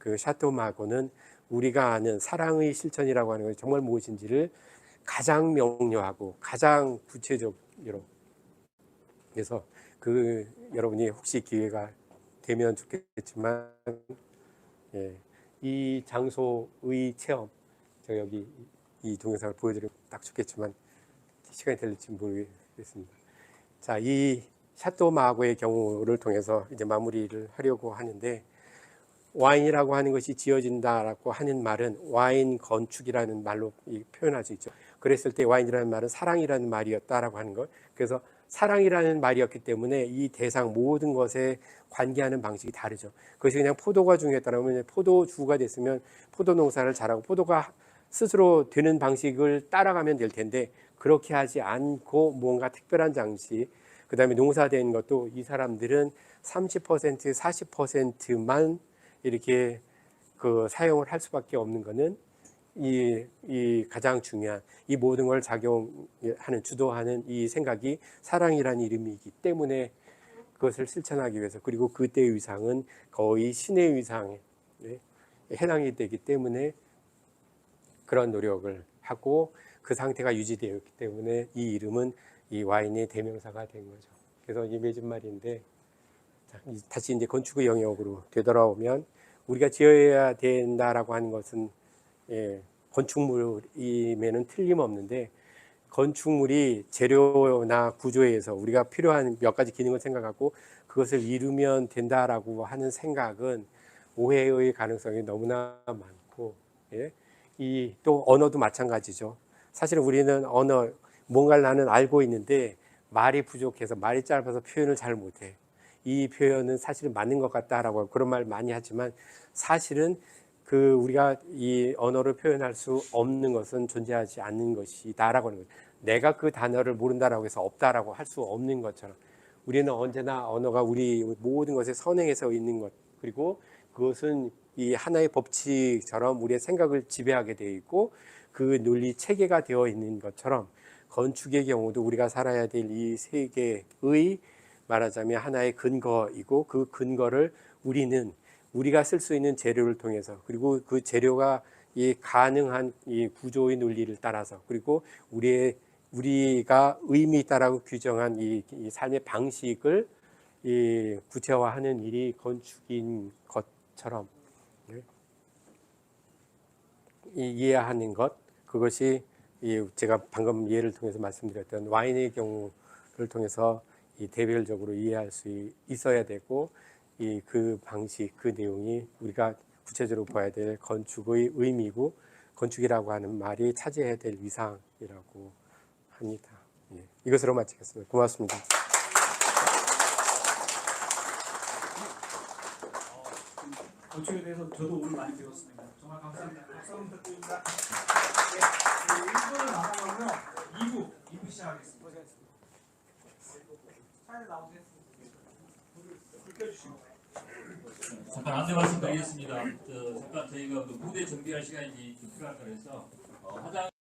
그 샤토마고는 우리가 아는 사랑의 실천이라고 하는 것이 정말 무엇인지를 가장 명료하고 가장 구체적으로, 그래서 그 여러분이 혹시 기회가 되면 좋겠지만, 예, 이 장소의 체험, 저 여기 이 동영상을 보여드리면 딱 좋겠지만 시간이 될지 모르겠습니다. 자, 이 샤토마고의 경우를 통해서 이제 마무리를 하려고 하는데, 와인이라고 하는 것이 지어진다라고 하는 말은 와인 건축이라는 말로 표현할 수 있죠. 그랬을 때 와인이라는 말은 사랑이라는 말이었다라고 하는 것. 그래서 사랑이라는 말이었기 때문에 이 대상 모든 것에 관계하는 방식이 다르죠. 그것이 그냥 포도가 중요했다면 포도주가 됐으면 포도 농사를 잘하고 포도가 스스로 되는 방식을 따라가면 될 텐데, 그렇게 하지 않고 뭔가 특별한 장식, 그 다음에 농사된 것도 이 사람들은 30%, 40%만 이렇게 그 사용을 할 수밖에 없는 것은 이 가장 중요한 이 모든 걸 작용하는, 주도하는 이 생각이 사랑이라는 이름이기 때문에 그것을 실천하기 위해서, 그리고 그때의 위상은 거의 신의 위상에 해당이 되기 때문에 그런 노력을 하고 그 상태가 유지되어 있기 때문에 이 이름은 이 와인의 대명사가 된 거죠. 그래서 이 맺은 말인데, 다시 이제 건축의 영역으로 되돌아오면 우리가 지어야 된다라고 하는 것은 건축물임에는 틀림없는데, 건축물이 재료나 구조에 의해서 우리가 필요한 몇 가지 기능을 생각하고 그것을 이루면 된다라고 하는 생각은 오해의 가능성이 너무나 많고, 이 또 언어도 마찬가지죠. 사실은 우리는 언어, 뭔가를 나는 알고 있는데 말이 부족해서, 말이 짧아서 표현을 잘 못해. 이 표현은 사실은 맞는 것 같다라고 그런 말 많이 하지만, 사실은 그 우리가 이 언어를 표현할 수 없는 것은 존재하지 않는 것이다라고 하는 거예요. 내가 그 단어를 모른다라고 해서 없다라고 할 수 없는 것처럼 우리는 언제나 언어가 우리 모든 것에 선행해서 있는 것, 그리고 그것은 이 하나의 법칙처럼 우리의 생각을 지배하게 되어 있고 그 논리 체계가 되어 있는 것처럼, 건축의 경우도 우리가 살아야 될 이 세계의 말하자면 하나의 근거이고, 그 근거를 우리가 쓸 수 있는 재료를 통해서, 그리고 그 재료가 이 가능한 이 구조의 논리를 따라서, 그리고 우리가 의미 있다라고 규정한 이 삶의 방식을 이 구체화하는 일이 건축인 것처럼 이해하는 것, 그것이 제가 방금 예를 통해서 말씀드렸던 와인의 경우를 통해서 이 대별적으로 이해할 수 있어야 되고, 그 방식, 그 내용이 우리가 구체적으로 봐야 될 건축의 의미고, 건축이라고 하는 말이 차지해야 될 위상이라고 합니다. 이것으로 마치겠습니다. 고맙습니다. 건축에 대해서 저도 오늘 많이 배웠습니다. 정말 감사합니다. 박수 한번 부탁드립니다. 네, 1부를 마감하고요. 2부 시작하겠습니다. 빨리 나오세요. 불 켜주시고. 잠깐 안내 말씀드리겠습니다. 잠깐 저희가 그 무대 정비할 시간이 좀 필요할 거라서 화장